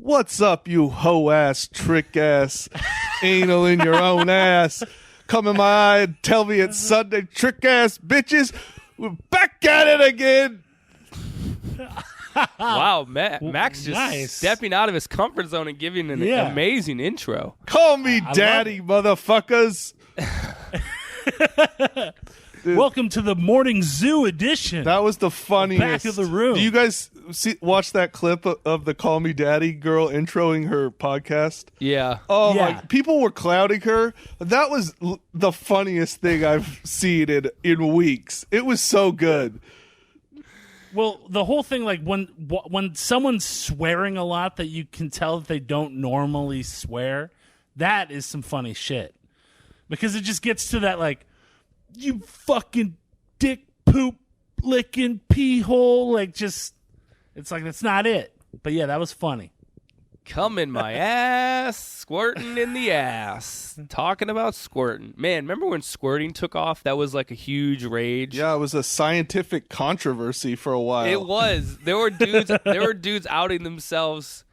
What's up, you hoe-ass, trick-ass, anal in your own ass? Come in my eye and tell me it's Sunday, trick-ass bitches. We're back at it again. Wow, Max just nice. stepping out of his comfort zone and giving an amazing intro. Call me daddy, motherfuckers. Welcome to the Morning Zoo edition. That was the funniest. Back of the room. Do you guys watch that clip of the Call Me Daddy girl introing her podcast? Yeah. Oh, Yeah. my. People were clowning her. That was the funniest thing I've seen in weeks. It was so good. Well, the whole thing, like when someone's swearing a lot that you can tell that they don't normally swear, that is some funny shit. Because it just gets to that, like, you fucking dick poop licking pee hole, like, just, it's like, that's not it. But yeah, that was funny. Come in my ass, squirting in the ass. Talking about squirting. Man, remember when squirting took off? That was like a huge rage. Yeah, it was a scientific controversy for a while. It was. There were dudes outing themselves,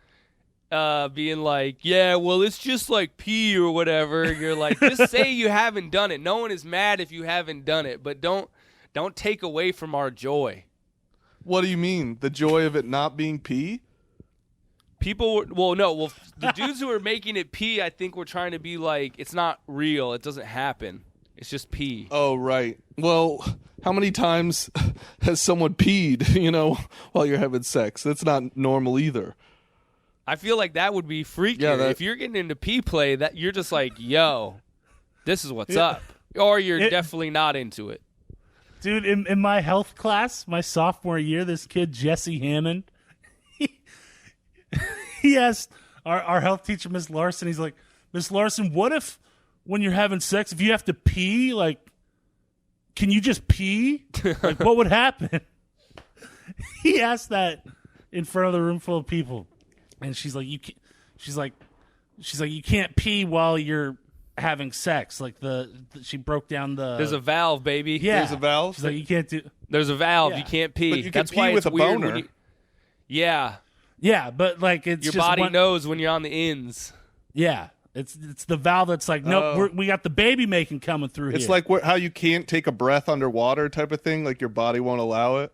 being like, yeah, well, it's just like pee or whatever. And you're like, just say you haven't done it. No one is mad if you haven't done it, but don't take away from our joy. What do you mean? The joy of it not being pee? The dudes who were making it pee, I think were trying to be like, it's not real. It doesn't happen. It's just pee. Oh, right. Well, how many times has someone peed, while you're having sex? That's not normal either. I feel like that would be freaky. Yeah, if you're getting into pee play, that you're just like, yo, this is what's up. Or you're definitely not into it. Dude, in my health class, my sophomore year, this kid, Jesse Hammond, he asked our health teacher, Miss Larson, he's like, Miss Larson, what if when you're having sex, if you have to pee, like, can you just pee? Like, what would happen? He asked that in front of the room full of people. And she's like, you can't pee while you're having sex. Like she broke down the. There's a valve, baby. Yeah, there's a valve. She's like, you can't do. There's a valve. Yeah. You can't pee. But you can That's pee why with it's a weird boner. Yeah, Yeah, but like it's your just body knows when you're on the ends. Yeah, it's the valve that's like, nope, we got the baby making coming through. It's here. like how you can't take a breath underwater type of thing. Like your body won't allow it.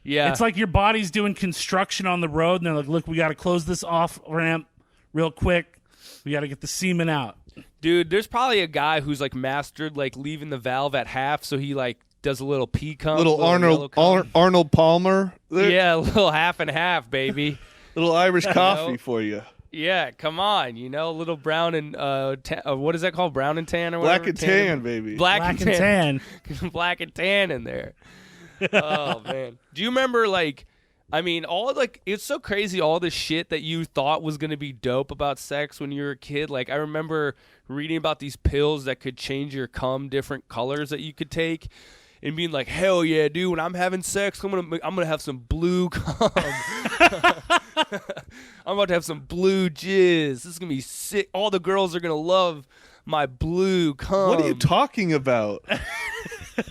Yeah, it's like your body's doing construction on the road, and they're like, look, we got to close this off ramp real quick. We got to get the semen out. Dude, there's probably a guy who's like mastered like leaving the valve at half, so he like does a little pee cum. Little Arnold Palmer. Yeah, a little half and half, baby. Little Irish coffee for you. Yeah, come on, a little brown and what is that called? Brown and tan or whatever? Black and tan, baby. Black and tan. tan. Black and tan in there. Oh man. Do you remember it's so crazy all the shit that you thought was going to be dope about sex when you were a kid. Like I remember reading about these pills that could change your cum different colors that you could take. And being like, hell yeah, dude! When I'm having sex, I'm gonna have some blue cum. I'm about to have some blue jizz. This is gonna be sick. All the girls are gonna love my blue cum. What are you talking about?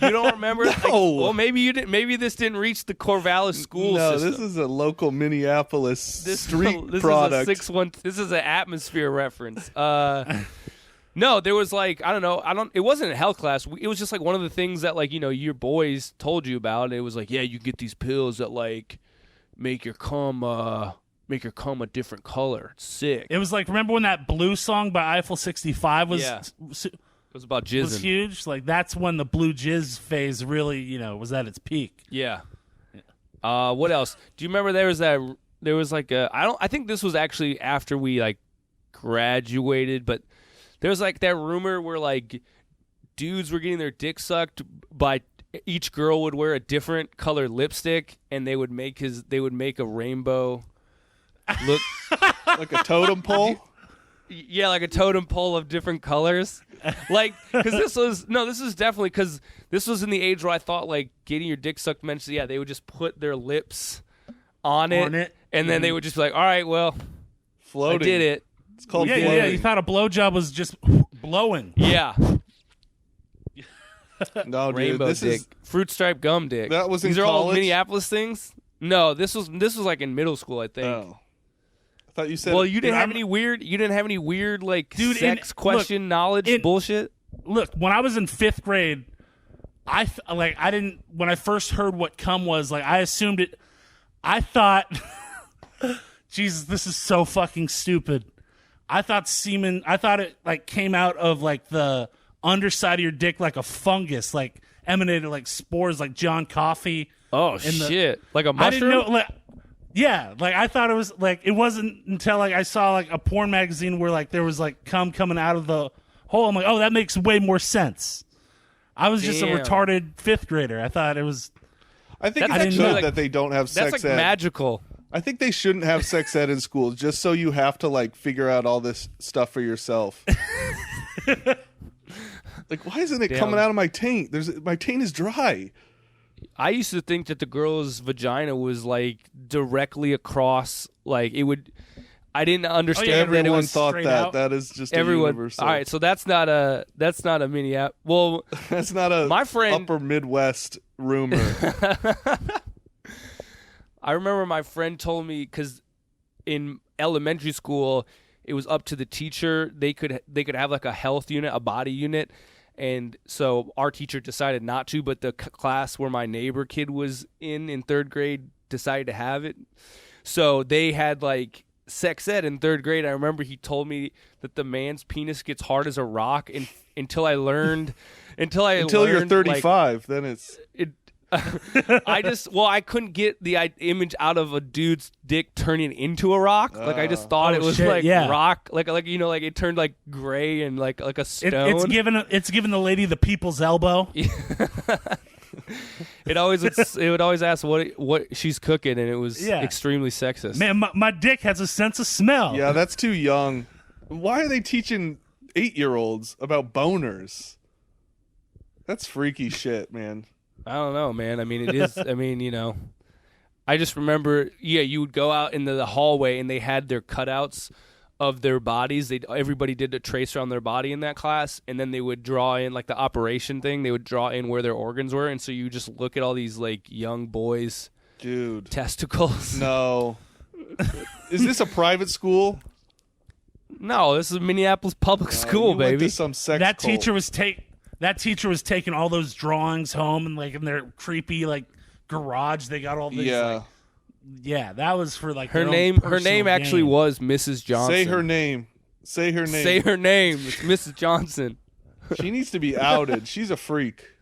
You don't remember? No. Maybe you didn't. Maybe this didn't reach the Corvallis school No, system. this is a local Minneapolis street product. This is an atmosphere reference. No, there was like, it wasn't a health class. It was just like one of the things that like, your boys told you about. It was like, yeah, you get these pills that like make your cum a different color. It's sick. It was like, remember when that Blue song by Eiffel 65 was It was about jizzing. was huge? Like that's when the blue jizz phase really, was at its peak. Yeah. What else? Do you remember I think this was actually after we like graduated, but there was like that rumor where like dudes were getting their dick sucked by each girl would wear a different colored lipstick and they would make a rainbow look Like a totem pole? Yeah, like a totem pole of different colors. Like, because this was in the age where I thought like getting your dick sucked meant, yeah, they would just put their lips on it. And then they would just be like, all right, well, Floating. I did it. It's called Yeah, floating. you thought a blowjob was just blowing. Yeah. No, dude, Rainbow this dick. is Fruit stripe gum dick. That was in These are all college? Minneapolis things? No, this was like in middle school, I think. Oh. I thought you said. Well, you didn't have any weird like Dude, sex question knowledge bullshit. Look, when I was in 5th grade, I didn't. When I first heard what cum was, like I assumed it. I thought, Jesus, this is so fucking stupid. I thought semen. I thought it like came out of like the underside of your dick, like a fungus, like emanated like spores, like John Coffey. Oh shit! Like a mushroom. I didn't know. Like, yeah, like I thought it was like it wasn't until like I saw like a porn magazine where like there was like cum coming out of the hole. I'm like, oh, that makes way more sense. I was just a retarded 5th grader. I thought it was. I think That's it's actually, good like, that they don't have sex That's like ed. magical. I think they shouldn't have sex ed in school, just so you have to like figure out all this stuff for yourself. Like, why isn't it coming out of my taint? My taint is dry. I used to think that the girl's vagina was like directly across, like it would. I didn't understand that it Everyone was thought straight that. out. That is just everyone. a universal. All right, so that's not a Minneapolis. Well, that's not a my friend, upper Midwest rumor. I remember my friend told me because in elementary school it was up to the teacher. They could have like a health unit, a body unit. And so our teacher decided not to, but the class where my neighbor kid was in 3rd grade decided to have it. So they had like sex ed in 3rd grade. I remember he told me that the man's penis gets hard as a rock until I learned until you're 35, like, then it's I couldn't get the image out of a dude's dick turning into a rock. Like I just thought it was rock, like it turned like gray and like a stone. It's given the lady the people's elbow. It would always ask what she's cooking, and it was extremely sexist. Man, my dick has a sense of smell. Yeah, that's too young. Why are they teaching 8-year-olds about boners? That's freaky shit, man. I don't know, man. I mean, it is. I mean, I just remember, you would go out into the hallway and they had their cutouts of their bodies. Everybody did a tracer on their body in that class, and then they would draw in like the operation thing. They would draw in where their organs were, and so you just look at all these like young boys, dude, testicles. No, is this a private school? No, this is a Minneapolis public school, you baby. Went to some sex that cult. teacher was taking all those drawings home and like in their creepy like garage. They got all these. Yeah, that was for like her name. Her name actually was Mrs. Johnson. Say her name. Say her name. Say her name. It's Mrs. Johnson. She needs to be outed. She's a freak.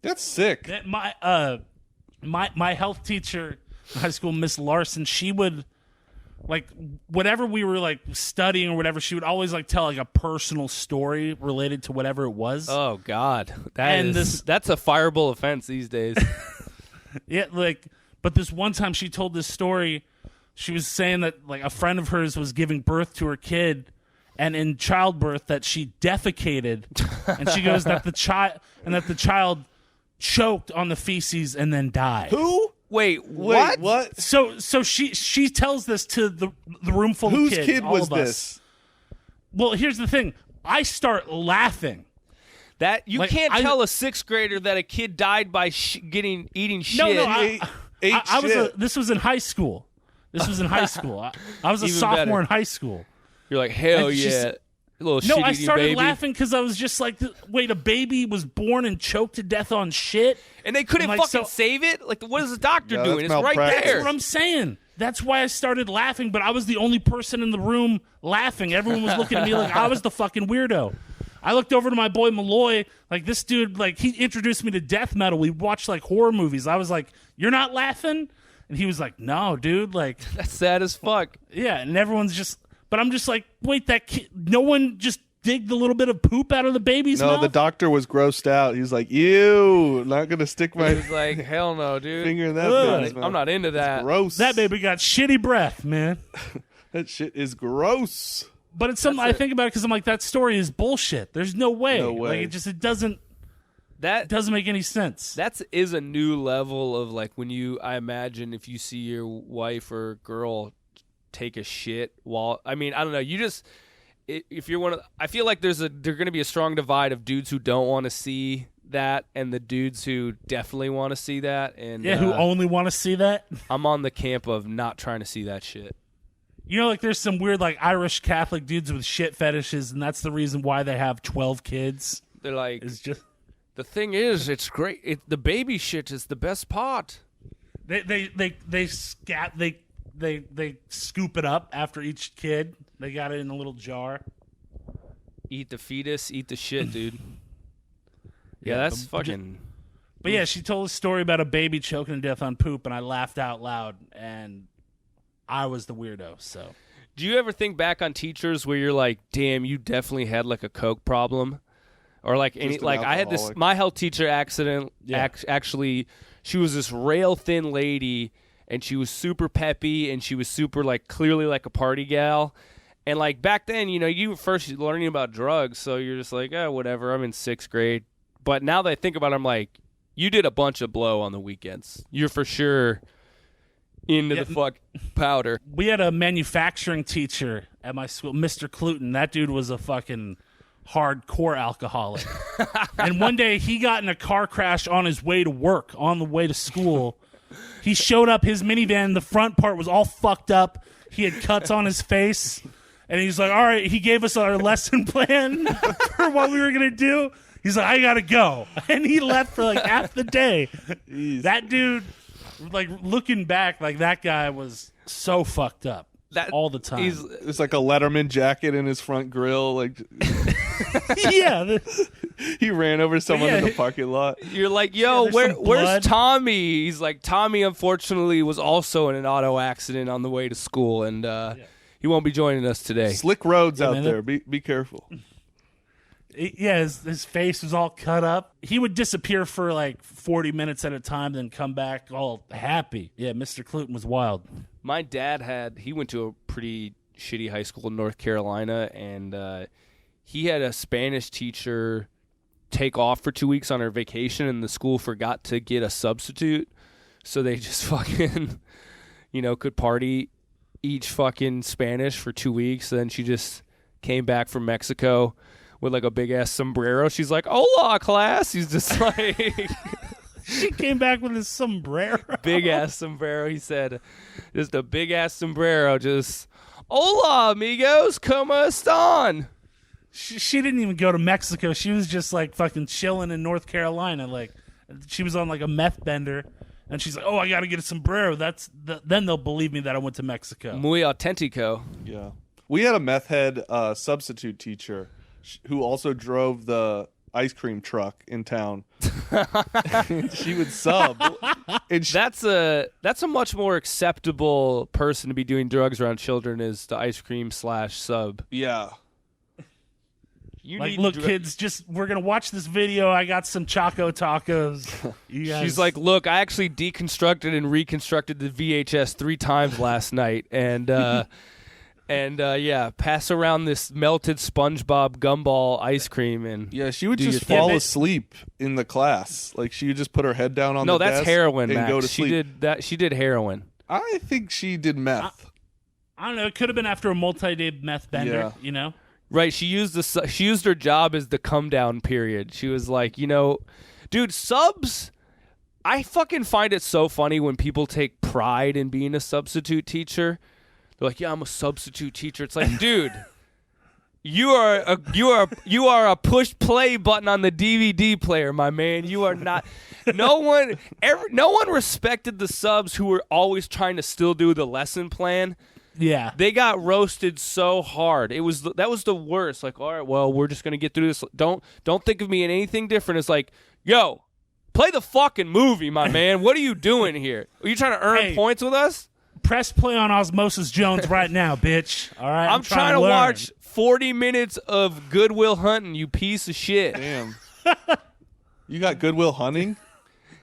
That's sick. My health teacher in high school, Miss Larson, she would. Like whatever we were like studying or whatever, she would always like tell like a personal story related to whatever it was. Oh God, that's a fireable offense these days. Yeah, but this one time she told this story. She was saying that like a friend of hers was giving birth to her kid, and in childbirth that she defecated, and she goes that the child choked on the feces and then died. Who? Wait, what? So she tells this to the room full Whose of kids. Whose kid all was of us. this? Well, here's the thing. I start laughing. That you can't tell a 6th grader that a kid died by eating shit. No, this was in high school. I was a Even sophomore better. in high school. You're like, hell And yeah. Little No, I shit-eating started baby. laughing because I was just like, wait, a baby was born and choked to death on shit? And they couldn't I'm like, fucking save it? Like, what is the doctor doing? It's right malpractice. there. That's what I'm saying. That's why I started laughing, but I was the only person in the room laughing. Everyone was looking at me like I was the fucking weirdo. I looked over to my boy Malloy, like this dude, like he introduced me to death metal. We watched like horror movies. I was like, "You're not laughing?" And he was like, "No, dude." Like That's sad as fuck. yeah, and everyone's just. But I'm just like, wait, that kid. No one just dig the little bit of poop out of the baby's mouth. No, the doctor was grossed out. He was like, "Ew, not gonna stick my He's like, hell no, dude. finger in that baby's mouth." I'm not into that. Gross. That baby got shitty breath, man. That shit is gross. But it's something I think about because I'm like, that story is bullshit. There's no way. No way. Like it doesn't make any sense. That is a new level of like when I imagine if you see your wife or girl take a shit while, I mean, I don't know, you just, if you're one of, I feel like there's going to be a strong divide of dudes who don't want to see that and the dudes who definitely want to see that. And who only want to see that. I'm on the camp of not trying to see that shit. You know, like there's some weird like Irish Catholic dudes with shit fetishes, and that's the reason why they have 12 kids. They're like, It's just the thing is, it's great. The baby shit is the best part. they scoop it up after each kid. They got it in a little jar. Eat the fetus, eat the shit, dude. Yeah, Yeah, that's but- fucking. But yeah, she told a story about a baby choking to death on poop, and I laughed out loud, and I was the weirdo. So Do you ever think back on teachers where you're like, damn, you definitely had like a coke problem? Or like any, Just an like I had this, alcoholic. my health teacher accident, Yeah. actually, she was this rail thin lady and she was super peppy and she was super like clearly like a party gal. And like back then, you know, you were first learning about drugs. So you're just like, oh, whatever. I'm in 6th grade. But now that I think about it, I'm like, you did a bunch of blow on the weekends. You're for sure into the fuck powder. we had a manufacturing teacher at my school, Mr. Cluton. That dude was a fucking hardcore alcoholic. And one day he got in a car crash on his way to work, on the way to school. He showed up, his minivan, the front part was all fucked up. He had cuts on his face. And he's like, all right, he gave us our lesson plan for what we were going to do. He's like, I got to go. And he left for like half the day. That dude, like looking back, like that guy was so fucked up all the time. It's like a Letterman jacket in his front grill. Like Yeah. he ran over someone in Yeah. the parking lot. You're like, yo, there's some where's blood. Tommy? He's like, Tommy, unfortunately, was also in an auto accident on the way to school, and he won't be joining us today. Slick roads out man, there. Be careful. Yeah, his face was all cut up. He would disappear for like 40 minutes at a time, then come back all happy. Yeah, Mr. Cluton was wild. My dad he went to a pretty shitty high school in North Carolina, and he had a Spanish teacher take off for 2 weeks on her vacation, and the school forgot to get a substitute, so they just fucking, could party, each fucking Spanish for 2 weeks. Then she just came back from Mexico with like a big ass sombrero. She's like, "Hola, class." He's just like She came back with his sombrero. big ass sombrero. He said, just a big ass sombrero. Just, "Hola, amigos, ¿cómo están?" She didn't even go to Mexico. She was just like fucking chilling in North Carolina. Like she was on like a meth bender, and she's like, "Oh, I got to get a sombrero." Then they'll believe me that I went to Mexico. Muy auténtico. Yeah. We had a meth head substitute teacher who also drove the ice cream truck in town. She would sub. And That's a much more acceptable person to be doing drugs around children is the ice cream / sub. yeah. You Like, need look, kids, we're gonna watch this video. I got some Choco Tacos. You guys, She's like, look, I actually deconstructed and reconstructed the VHS 3 times last night, and pass around this melted SpongeBob gumball ice cream, and Yeah, she would Do just your fall thing. asleep in the class. Like she would just put her head down on no, the that's desk heroin, and Max. go to She sleep. did that. She did heroin. I think she did meth. I don't know. It could have been after a multi-day meth bender. Yeah. Right, she used her job as the come down period. She was like, dude, subs. I fucking find it so funny when people take pride in being a substitute teacher. They're like, yeah, I'm a substitute teacher. It's like, dude, you are a push play button on the DVD player, my man. You are not. No one respected the subs who were always trying to still do the lesson plan. Yeah. They got roasted so hard. That was the worst. Like, all right, well, we're just gonna get through this. Don't think of me in anything different. It's like, yo, play the fucking movie, my man. What are you doing here? Are you trying to earn Hey. points with us? Press play on Osmosis Jones right now, bitch. All right. I'm trying to learn. watch 40 minutes of Goodwill Hunting, you piece of shit. Damn. You got Goodwill Hunting?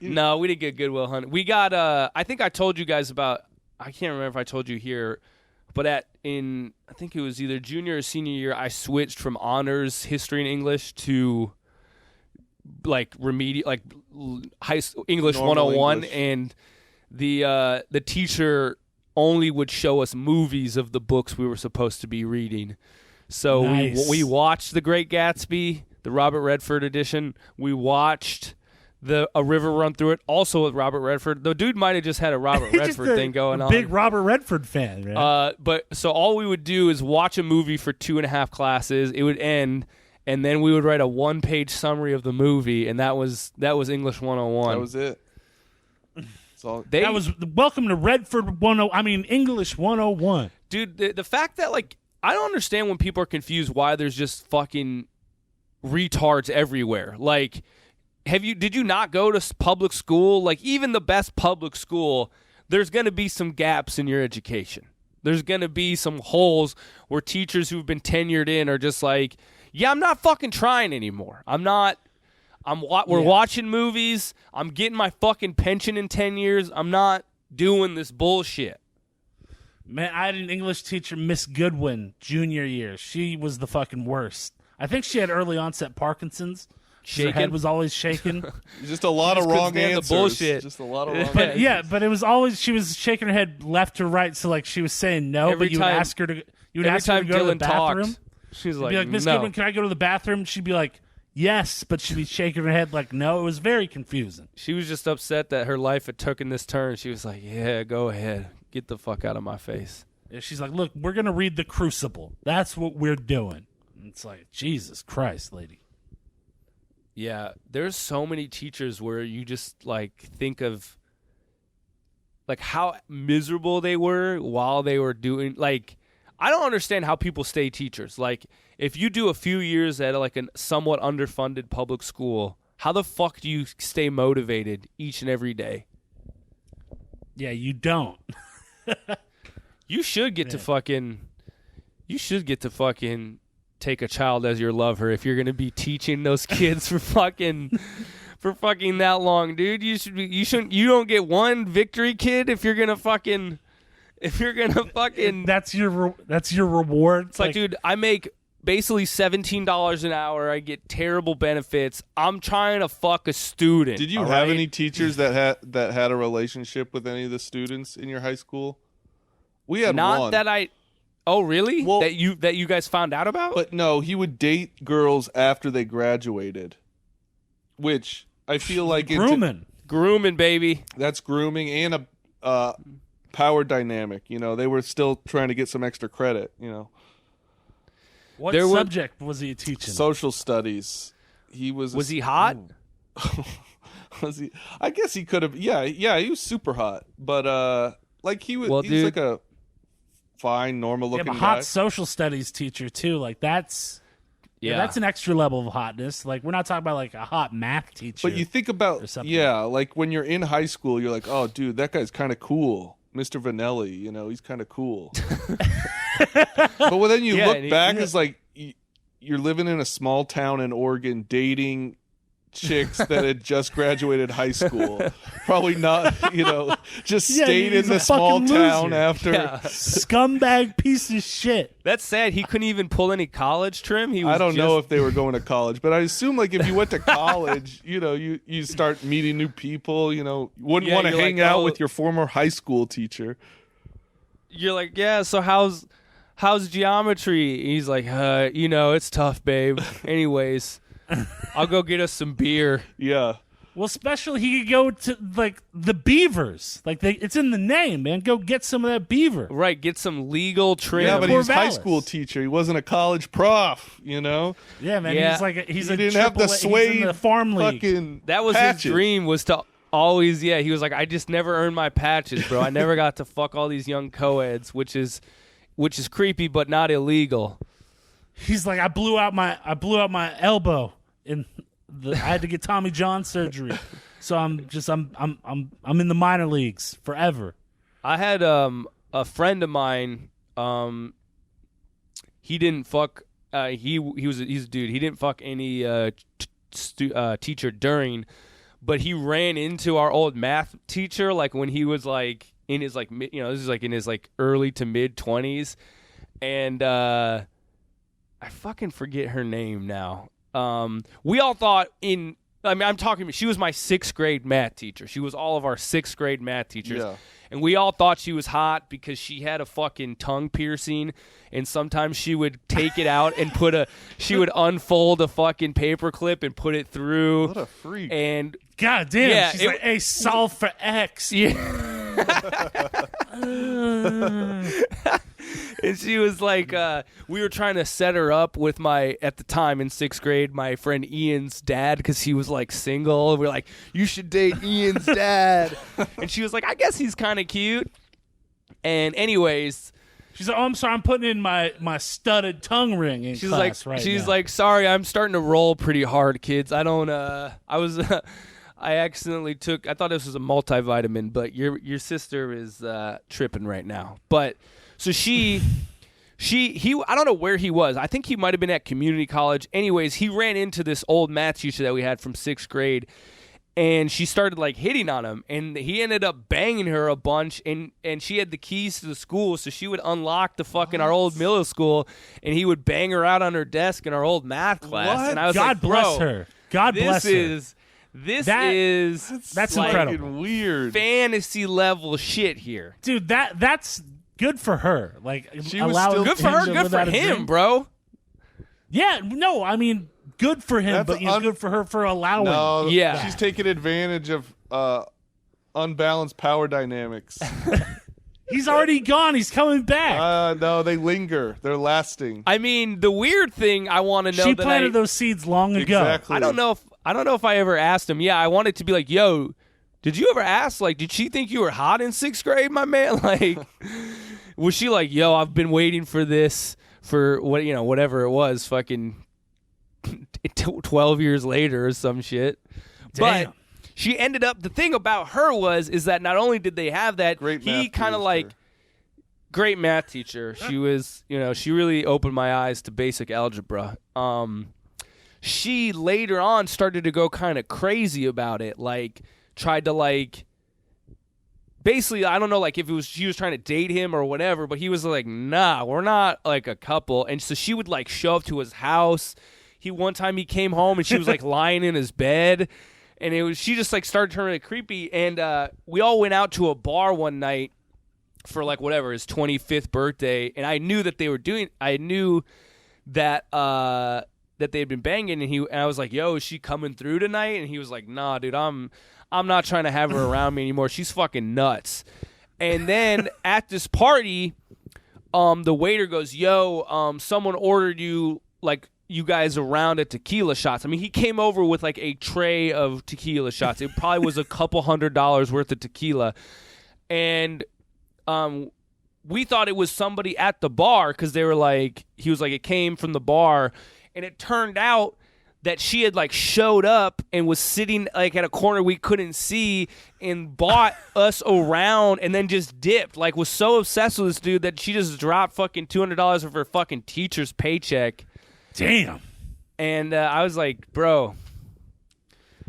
No, we didn't get Goodwill Hunting. We got I think I told you guys about, I can't remember if I told you here, but I think it was either junior or senior year, I switched from honors history and English to like remedial, like English Normal 101, English. and the teacher only would show us movies of the books we were supposed to be reading. So Nice. we watched The Great Gatsby, the Robert Redford edition. We watched a river run through it. Also with Robert Redford. The dude might have just had a Robert He's Redford just thing going on. Big Robert Redford fan, man. But so all we would do is watch a movie for 2.5 classes. It would end, and then we would write a 1-page summary of the movie, and that was English 101. That was it. That was welcome to Redford English 101. Dude, the fact that, like, I don't understand when people are confused why there's just fucking retards everywhere. Like, did you not go to public school? Like, even the best public school, there's going to be some gaps in your education. There's going to be some holes where teachers who've been tenured in are just like, yeah, I'm not fucking trying anymore. We're watching movies. I'm getting my fucking pension in 10 years. I'm not doing this bullshit. Man, I had an English teacher, Miss Goodwin, junior year. She was the fucking worst. I think she had early onset Parkinson's. Her head was always shaking. Just a lot of wrong answers. The bullshit. Just a lot of wrong answers. But it was always, she was shaking her head left to right, so like she was saying no, but you would ask her to go to the bathroom. She's You'd be like, Miss Goodwin, can I go to the bathroom? She'd be like, yes, but she'd be shaking her head like no. It was very confusing. She was just upset that her life had taken this turn. She was like, yeah, go ahead. Get the fuck out of my face. Yeah, she's like, look, we're going to read The Crucible. That's what we're doing. And it's like, Jesus Christ, lady. Yeah, there's so many teachers where you just, like, think of, like, how miserable they were while they were doing, like, I don't understand how people stay teachers. Like, if you do a few years at, like, a somewhat underfunded public school, how the fuck do you stay motivated each and every day? Yeah, you don't. You should get to fucking take a child as your lover if you're gonna be teaching those kids for fucking that long, dude. You don't get one victory kid if you're gonna fucking that's your reward. It's like, dude, I make basically $17 an hour. I get terrible benefits. I'm trying to fuck a student. Did you have any teachers that had a relationship with any of the students in your high school? We had one. Oh, really? Well, that you guys found out about? But no, he would date girls after they graduated, which I feel like grooming, baby. That's grooming and a power dynamic. You know, they were still trying to get some extra credit. You know, what subject was he teaching? Social studies. He was. Was he hot? Was he? I guess he could have. Yeah, he was super hot, but like he was. Well, he's like a fine, normal looking guy. Hot social studies teacher too. Like that's that's an extra level of hotness. Like we're not talking about like a hot math teacher. But you think about like when you're in high school, you're like, oh, dude, that guy's kind of cool, Mr. Vanelli. You know, he's kind of cool. But when then you look back, it's like you're living in a small town in Oregon, dating chicks that had just graduated high school. Probably not, just stayed in the small town after. Yeah. Scumbag piece of shit. That's sad. He couldn't even pull any college trim. I don't know if they were going to college, but I assume like if you went to college, you start meeting new people, you wouldn't want to hang out with your former high school teacher. You're like, yeah, so how's geometry? He's like, it's tough, babe. Anyways, I'll go get us some beer. Yeah. Well, especially he could go to like the Beavers. Like it's in the name, man. Go get some of that beaver. Right, get some legal trim. Yeah, but he was a high school teacher. He wasn't a college prof, Yeah, man. Yeah. He's he didn't have the suede in the farm league. That was patches. His dream was to always. Yeah, he was like, I just never earned my patches, bro. I never got to fuck all these young co-eds, which is creepy but not illegal. He's like, I blew out my elbow. I had to get Tommy John surgery, so I'm in the minor leagues forever. I had a friend of mine. He didn't fuck. He's a dude. He didn't fuck any teacher during, but he ran into our old math teacher like when he was like in his like this is like in his like early to mid 20s, and I fucking forget her name now. We all thought in I mean, she was my 6th grade math teacher. She was all of our 6th grade math teachers. Yeah. And we all thought she was hot because she had a fucking tongue piercing, and sometimes she would take it out and she would unfold a fucking paper clip and put it through. What a freak. And God damn, yeah, she's like, hey, solve for X. yeah. And she was like, we were trying to set her up with at the time in 6th grade, my friend Ian's dad, because he was like single. We were like, you should date Ian's dad. And she was like, I guess he's kind of cute. And anyways, she's like, oh, I'm sorry, I'm putting in my studded tongue ring in class right now. She's like, sorry, I'm starting to roll pretty hard, kids. I don't, I accidentally I thought this was a multivitamin, but your sister is tripping right now. But so he I don't know where he was. I think he might have been at community college. Anyways, he ran into this old math teacher that we had from 6th grade, and she started like hitting on him, and he ended up banging her a bunch, and she had the keys to the school, so she would unlock the fucking our old middle school, and he would bang her out on her desk in our old math class. What? And I was God like, bless bro, her. God bless her. That's like incredible. Weird. Fantasy level shit here. Dude, that's good for her. Like, She was allowing still- Good for him her, to good live for out a him, dream. bro. Yeah, no, I mean, good for him, That's but good for her for allowing. No, Yeah. she's taking advantage of unbalanced power dynamics. He's already gone. He's coming back. No, they linger. They're lasting. I mean, the weird thing I want to know She that planted those seeds long ago. Exactly. I don't know if I ever asked him. Yeah, I wanted to be like, yo, did you ever ask, like, did she think you were hot in 6th grade, my man? Like, was she like, yo, I've been waiting for this for whatever it was, fucking 12 years later or some shit. Damn. But she ended up, the thing about her is that not only did they have that, Great he math kind of teacher. like, great math teacher. She was, she really opened my eyes to basic algebra. She later on started to go kind of crazy about it, like tried to like, basically, I don't know, like if she was trying to date him or whatever, but he was like, nah, we're not like a couple. And so she would like show up to his house. One time he came home and she was like lying in his bed, and she just like started turning creepy. And we all went out to a bar one night for like whatever his 25th birthday, and I knew that that they had been banging, and I was like, yo, is she coming through tonight? And he was like, nah, dude, I'm not trying to have her around me anymore. She's fucking nuts. And then at this party, the waiter goes, yo, someone ordered you guys a round of tequila shots. I mean, he came over with like a tray of tequila shots. It probably was a couple $100 worth of tequila. And we thought it was somebody at the bar because they were like, he was like, it came from the bar. And it turned out that she had like showed up and was sitting like at a corner we couldn't see and bought us around and then just dipped. Like, was so obsessed with this dude that she just dropped fucking $200 of her fucking teacher's paycheck. Damn. And I was like, bro,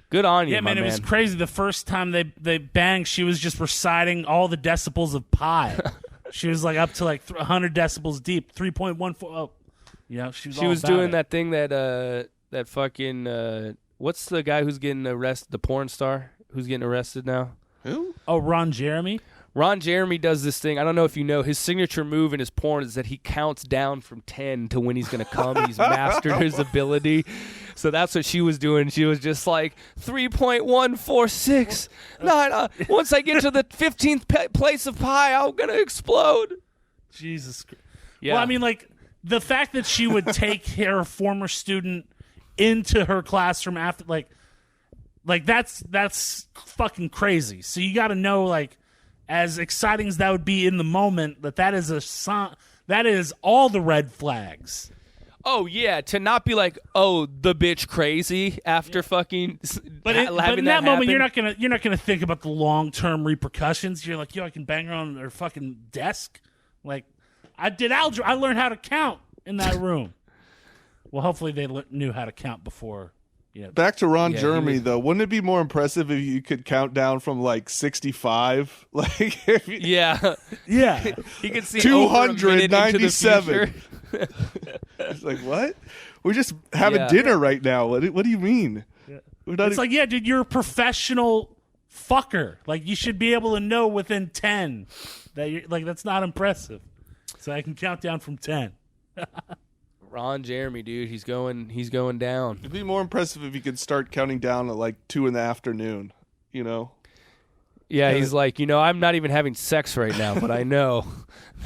good on you, Yeah, man, my it was crazy. The first time they banged, she was just reciting all the decibels of pi. She was like up to like 100 decibels deep, 3.14. Oh, she was doing it. that thing that fucking what's the guy who's getting arrested? The porn star who's getting arrested now? Who? Oh, Ron Jeremy. Ron Jeremy does this thing. I don't know if you know. His signature move in his porn is that he counts down from 10 to when he's going to come. He's mastered his ability. So that's what she was doing. She was just like 3.146. Once I get to the 15th place of pi, I'm going to explode. Jesus Christ. Yeah. Well, I mean, like, the fact that she would take her former student into her classroom after, like that's fucking crazy. So you got to know, like, as exciting as that would be in the moment, that is a sign. That is all the red flags. Oh yeah, to not be like, oh, the bitch crazy after fucking. But in that moment, you're not gonna think about the long-term repercussions. You're like, yo, I can bang her on her fucking desk. Like, I did algebra. I learned how to count in that room. Well, hopefully they knew how to count before. Yeah. Back to Ron Jeremy, though. Wouldn't it be more impressive if you could count down from like 65? Like, Yeah. he could see 297. It's like, what? We're just having dinner right now. What do you mean? Yeah. It's like, yeah, dude, you're a professional fucker. Like, you should be able to know within 10 that you're like, that's not impressive. So I can count down from 10. Ron Jeremy, dude, he's going down. It'd be more impressive if you could start counting down at like 2 p.m. You know? Yeah, he's like, I'm not even having sex right now, but I know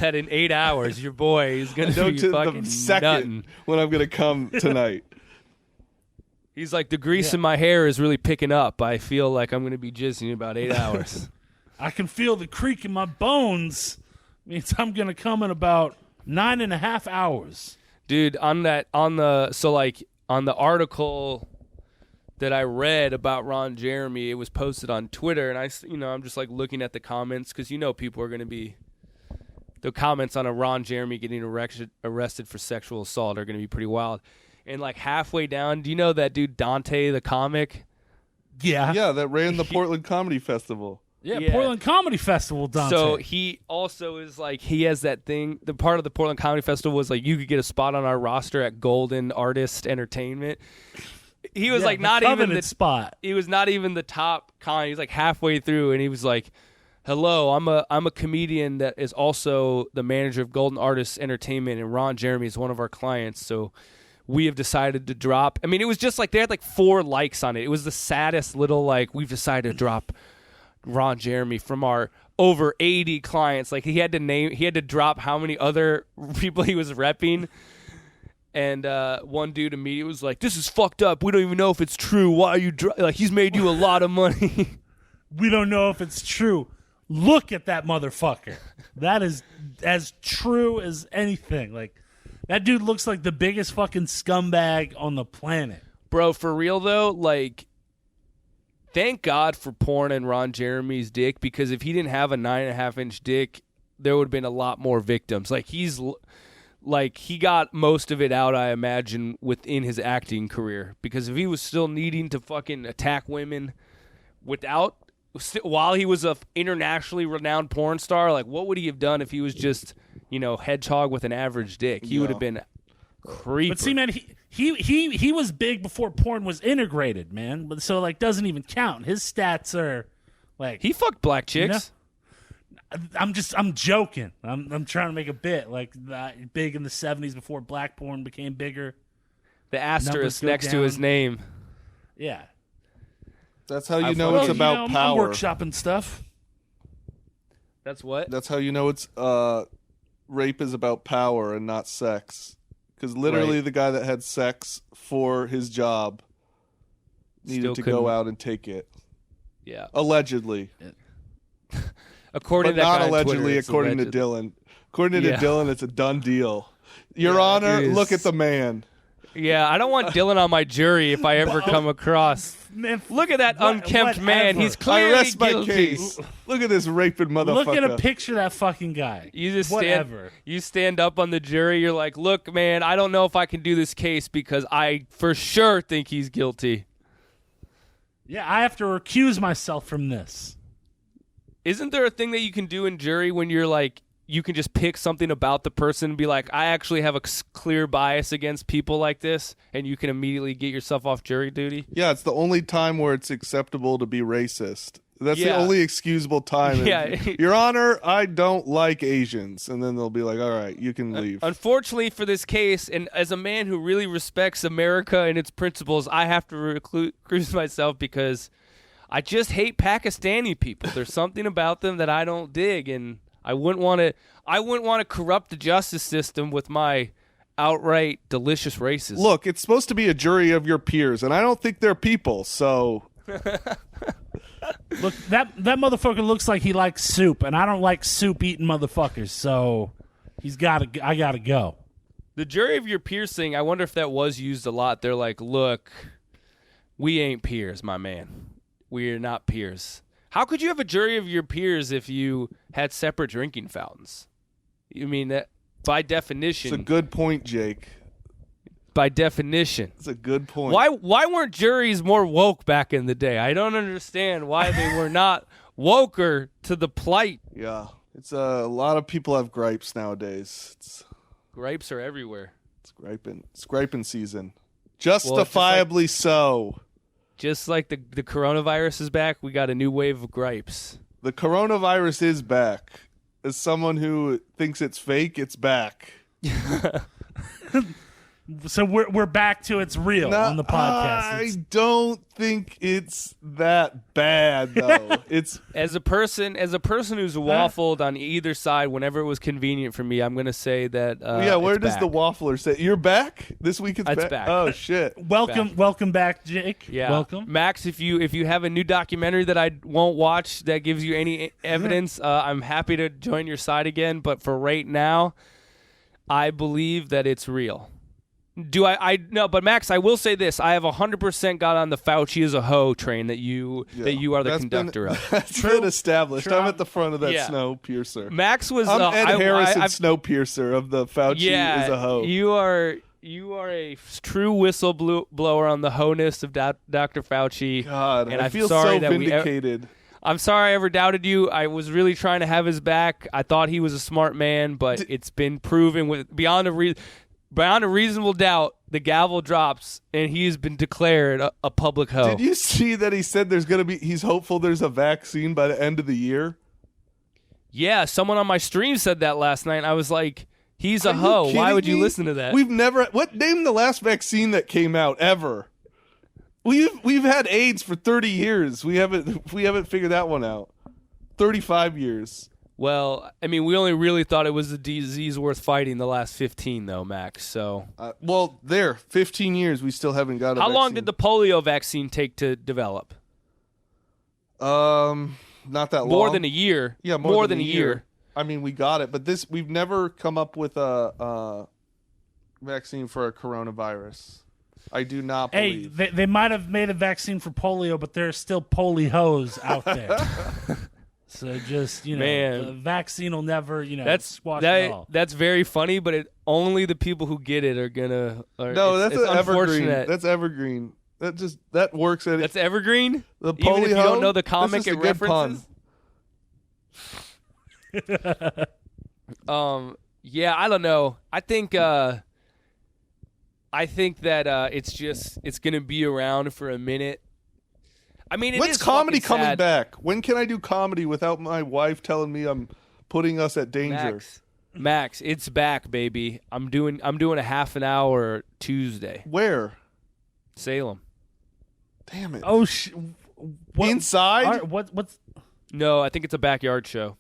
that in 8 hours, your boy is going to be fucking the second nutting. When I'm going to come tonight. He's like, the grease in my hair is really picking up. I feel like I'm going to be jizzing in about 8 hours. I can feel the creak in my bones. Means I'm going to come in about 9.5 hours. Dude, on the article that I read about Ron Jeremy, it was posted on Twitter, and I'm just like looking at the comments because people are going to be the comments on a Ron Jeremy getting arrested for sexual assault are going to be pretty wild. And like halfway down, do you know that dude Dante the comic? Yeah, that ran the Portland Comedy Festival. Yeah, Portland Comedy Festival, Dante. So he also is like, he has that thing. The part of the Portland Comedy Festival was like, you could get a spot on our roster at Golden Artist Entertainment. He was like not even the spot. He was not even the top con. He was like halfway through, and he was like, "Hello, I'm a comedian that is also the manager of Golden Artists Entertainment, and Ron Jeremy is one of our clients. So we have decided to drop." I mean, it was just like they had like 4 likes on it. It was the saddest little like, we've decided to drop Ron Jeremy from our over 80 clients. Like he had to drop how many other people he was repping. And one dude immediately was like, "This is fucked up. We don't even know if it's true. Why are you like? He's made you a lot of money." We don't know if it's true. Look at that motherfucker. That is as true as anything. Like, that dude looks like the biggest fucking scumbag on the planet. Bro, for real though, like, thank God for porn and Ron Jeremy's dick, because if he didn't have a 9.5-inch dick, there would have been a lot more victims. Like, he got most of it out, I imagine, within his acting career. Because if he was still needing to fucking attack women while he was a internationally renowned porn star, like, what would he have done if he was just, hedgehog with an average dick? He would have been creepy. But see, man, he was big before porn was integrated, man. But so, like, doesn't even count. His stats are, like... He fucked black chicks. I'm joking. I'm trying to make a bit like that big in the 70s before black porn became bigger. The asterisk next to his name. Yeah. That's how you know it's about power. I'm workshopping stuff. That's what? That's how you know it's rape is about power and not sex. Because literally the guy that had sex for his job needed to go out and take it. Yeah. Allegedly. According but to that not guy on allegedly, Twitter, according to Dylan. According to Dylan, it's a done deal. Your Honor, look at the man. Yeah, I don't want Dylan on my jury if I ever come across. Man, look at that unkempt man. He's clearly I rest my guilty. case. Look at this raping motherfucker. Look at a picture of that fucking guy. You just stand up on the jury. You're like, look, man, I don't know if I can do this case because I for sure think he's guilty. Yeah, I have to recuse myself from this. Isn't there a thing that you can do in jury when you're like, you can just pick something about the person and be like, I actually have a clear bias against people like this, and you can immediately get yourself off jury duty? Yeah, it's the only time where it's acceptable to be racist. That's the only excusable time. Yeah. Your Honor, I don't like Asians. And then they'll be like, all right, you can leave. Unfortunately for this case, and as a man who really respects America and its principles, I have to recuse myself because I just hate Pakistani people. There's something about them that I don't dig, and I wouldn't want to corrupt the justice system with my outright delicious racism. Look, it's supposed to be a jury of your peers, and I don't think they're people, so... Look, that motherfucker looks like he likes soup, and I don't like soup-eating motherfuckers, so I gotta go. The jury of your peers thing, I wonder if that was used a lot. They're like, look, we ain't peers, my man. We're not peers. How could you have a jury of your peers if you had separate drinking fountains? You mean that by definition? It's a good point, Jake. By definition. It's a good point. Why weren't juries more woke back in the day? I don't understand why they were not woker to the plight. Yeah. It's a lot of people have gripes nowadays. Gripes are everywhere. It's griping season. Justifiably so. just like the coronavirus is back, we got a new wave of gripes. The coronavirus is back. As someone who thinks it's fake, it's back. So we're back to it's real on the podcast. I don't think it's that bad though. It's as a person who's waffled on either side whenever it was convenient for me. I'm gonna say that. Where does back. the waffler say? You're back this week. It's back. Oh shit! Welcome back, Jake. Yeah, welcome, Max. If you have a new documentary that I won't watch that gives you any evidence, I'm happy to join your side again. But for right now, I believe that it's real. Do I no, but Max, I will say this. I have 100% got on the Fauci is a hoe train that you are the conductor of. That's been established. I'm at the front of that snow piercer. Max was I'm Ed Harrison snow piercer of the Fauci is a hoe. You are a true whistleblower on the ho-ness of Dr. Fauci. God, and I feel so vindicated. I'm sorry I ever doubted you. I was really trying to have his back. I thought he was a smart man, but it's been proven beyond a reasonable doubt, the gavel drops, and he's been declared a public hoe. Did you see that he said he's hopeful there's a vaccine by the end of the year? Yeah, someone on my stream said that last night. I was like, he's a hoe. Why would you listen to that? Name the last vaccine that came out ever? We've had AIDS for 30 years. We haven't figured that one out. 35 years. Well, I mean, we only really thought it was a disease worth fighting the last 15, though, Max. So, 15 years, we still haven't got a vaccine. How long did the polio vaccine take to develop? Not that long. More than a year. Yeah, more than a year. I mean, we got it, but we've never come up with a vaccine for a coronavirus. I do not believe. Hey, they might have made a vaccine for polio, but there are still poly-hos out there. So just, the vaccine will never, squash it all. That's very funny, but only the people who get it are going to... that's evergreen. That's evergreen. That works at it. That's evergreen? The Even if you don't know the comic it references? Yeah, I don't know. I think that it's going to be around for a minute. I mean, when's comedy coming back? When can I do comedy without my wife telling me I'm putting us at danger? Max, it's back, baby. I'm doing a half an hour Tuesday. Where? Salem. Damn it. Oh, inside? What's? No, I think it's a backyard show.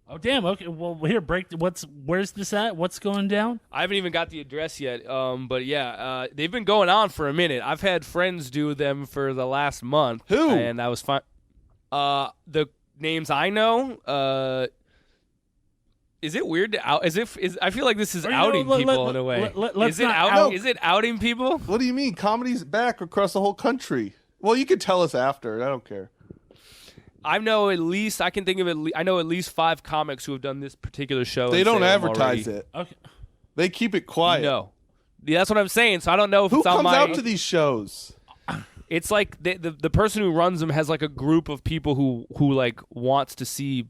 Oh, damn. Okay. Well, here, where's this at? What's going down? I haven't even got the address yet. But yeah, they've been going on for a minute. I've had friends do them for the last month. Who? And I was fine. The names I know. Is it weird to out? I feel like this is outing people in a way. Is it outing people? What do you mean? Comedy's back across the whole country. Well, you can tell us after. I don't care. I know at least 5 comics who have done this particular show. They don't advertise already. it. Okay. They keep it quiet. No. Yeah, that's what I'm saying. So I don't know if who it's on comes out to these shows. It's like the person who runs them has like a group of people who like wants to see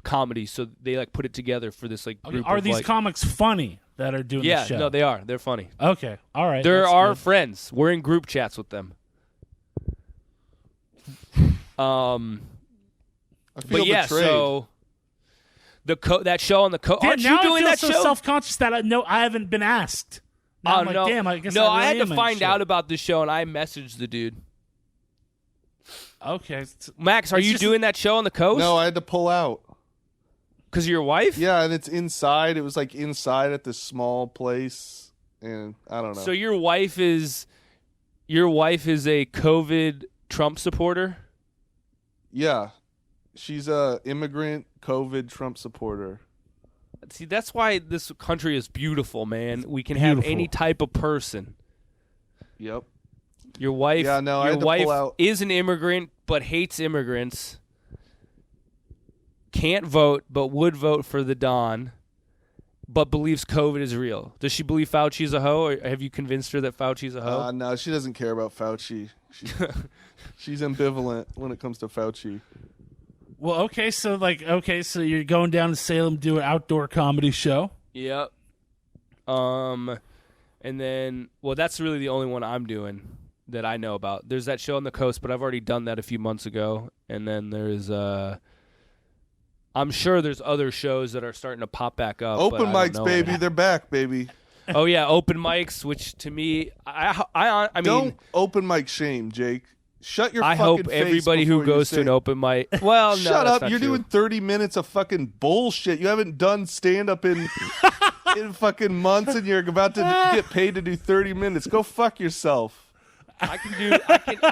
comedy, so they like put it together for this like group. Are these comics funny that are doing the show? Yeah, no, they are. They're funny. Okay, all right. They're our friends. We're in group chats with them. I feel betrayed. So that show on the aren't you doing that show? So self-conscious that I haven't been asked. Now no, damn, I guess I had to find out about this show, and I messaged the dude. Okay, Max, are you doing that show on the coast? No, I had to pull out. Because of your wife? Yeah, and it's inside. It was like inside at this small place, and I don't know. So your wife is a COVID Trump supporter? Yeah. She's a immigrant COVID Trump supporter. See, that's why this country is beautiful, man. We can have any type of person. Yep. Your wife, is an immigrant but hates immigrants. Can't vote but would vote for the Don, but believes COVID is real. Does she believe Fauci's a hoe, or have you convinced her that Fauci's a hoe? No, she doesn't care about Fauci. She's ambivalent when it comes to Fauci. Well, so you're going down to Salem to do an outdoor comedy show. Yep. And then, that's really the only one I'm doing. that I know about. There's that show on the coast, but I've already done that a few months ago. And then there's I'm sure there's other shows that are starting to pop back up. Open mics, baby. They're back, baby. Oh, yeah, open mics, which to me, I mean. Don't open mic shame, Jake. Shut your fucking face. I hope everybody who goes to an open mic. Well, no, shut up. You're true. doing 30 minutes of fucking bullshit. You haven't done stand-up in fucking months, and you're about to get paid to do 30 minutes. Go fuck yourself. I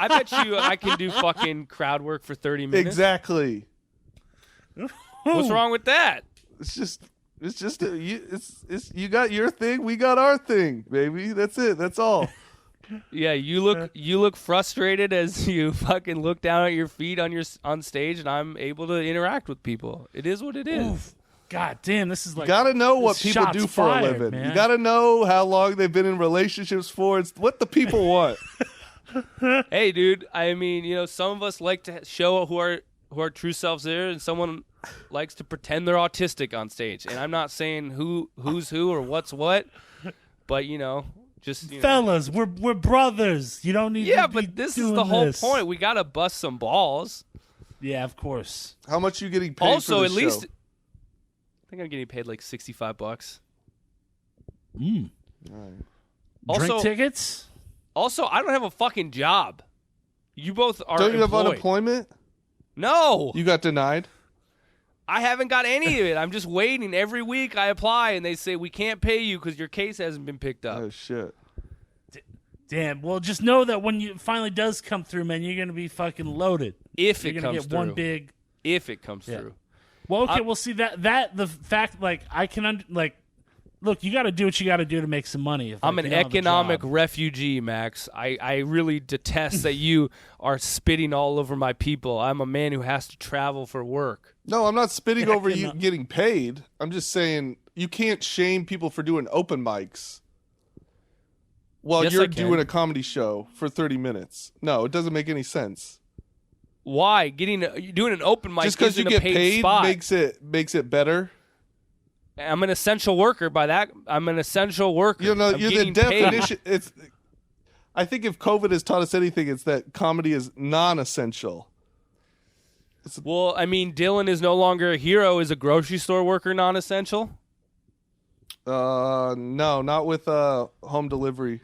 bet you I can do fucking crowd work for 30 minutes. Exactly. What's wrong with that? You got your thing, we got our thing, baby. That's it. That's all. Yeah, you look frustrated as you fucking look down at your feet on stage, and I'm able to interact with people. It is what it is. Oof. God damn, this is like. You gotta know what people do for a living. Man. You gotta know how long they've been in relationships for. It's what the people want. Hey, dude. I mean, some of us like to show who our true selves are, and someone likes to pretend they're autistic on stage. And I'm not saying who's who or what's what, but just fellas, we're brothers. You don't need. Yeah, to be but this is the whole this. point. We gotta bust some balls. Yeah, of course. How much are you getting paid? Also, for at this least show? I think I'm getting paid like $65. All right. Also, Drink tickets. Also, I don't have a fucking job. You both are. Don't you have employed. unemployment? No. You got denied? I haven't got any of it. I'm just waiting. Every week I apply, and they say, we can't pay you because your case hasn't been picked up. Oh, shit. Damn. Well, just know that when it finally does come through, man, you're going to be fucking loaded. If you're it gonna comes get through. one big. If it comes through. Well, okay, we'll see that the fact, like, I can, look, you got to do what you got to do to make some money. If, I'm like, an you don't have a economic job. refugee, Max. I really detest that you are spitting all over my people. I'm a man who has to travel for work. No, I'm not spitting over you getting paid. I'm just saying you can't shame people for doing open mics while Yes, you're I can. doing a comedy show for 30 minutes. No, it doesn't make any sense. Why? Doing an open mic Just because you isn't get a paid paid spot. makes it better. I'm an essential worker. By that, I'm an essential worker. You're the getting definition. I think if COVID has taught us anything, it's that comedy is non-essential. Well, I mean, Dylan is no longer a hero. Is a grocery store worker non-essential? No, not with home delivery.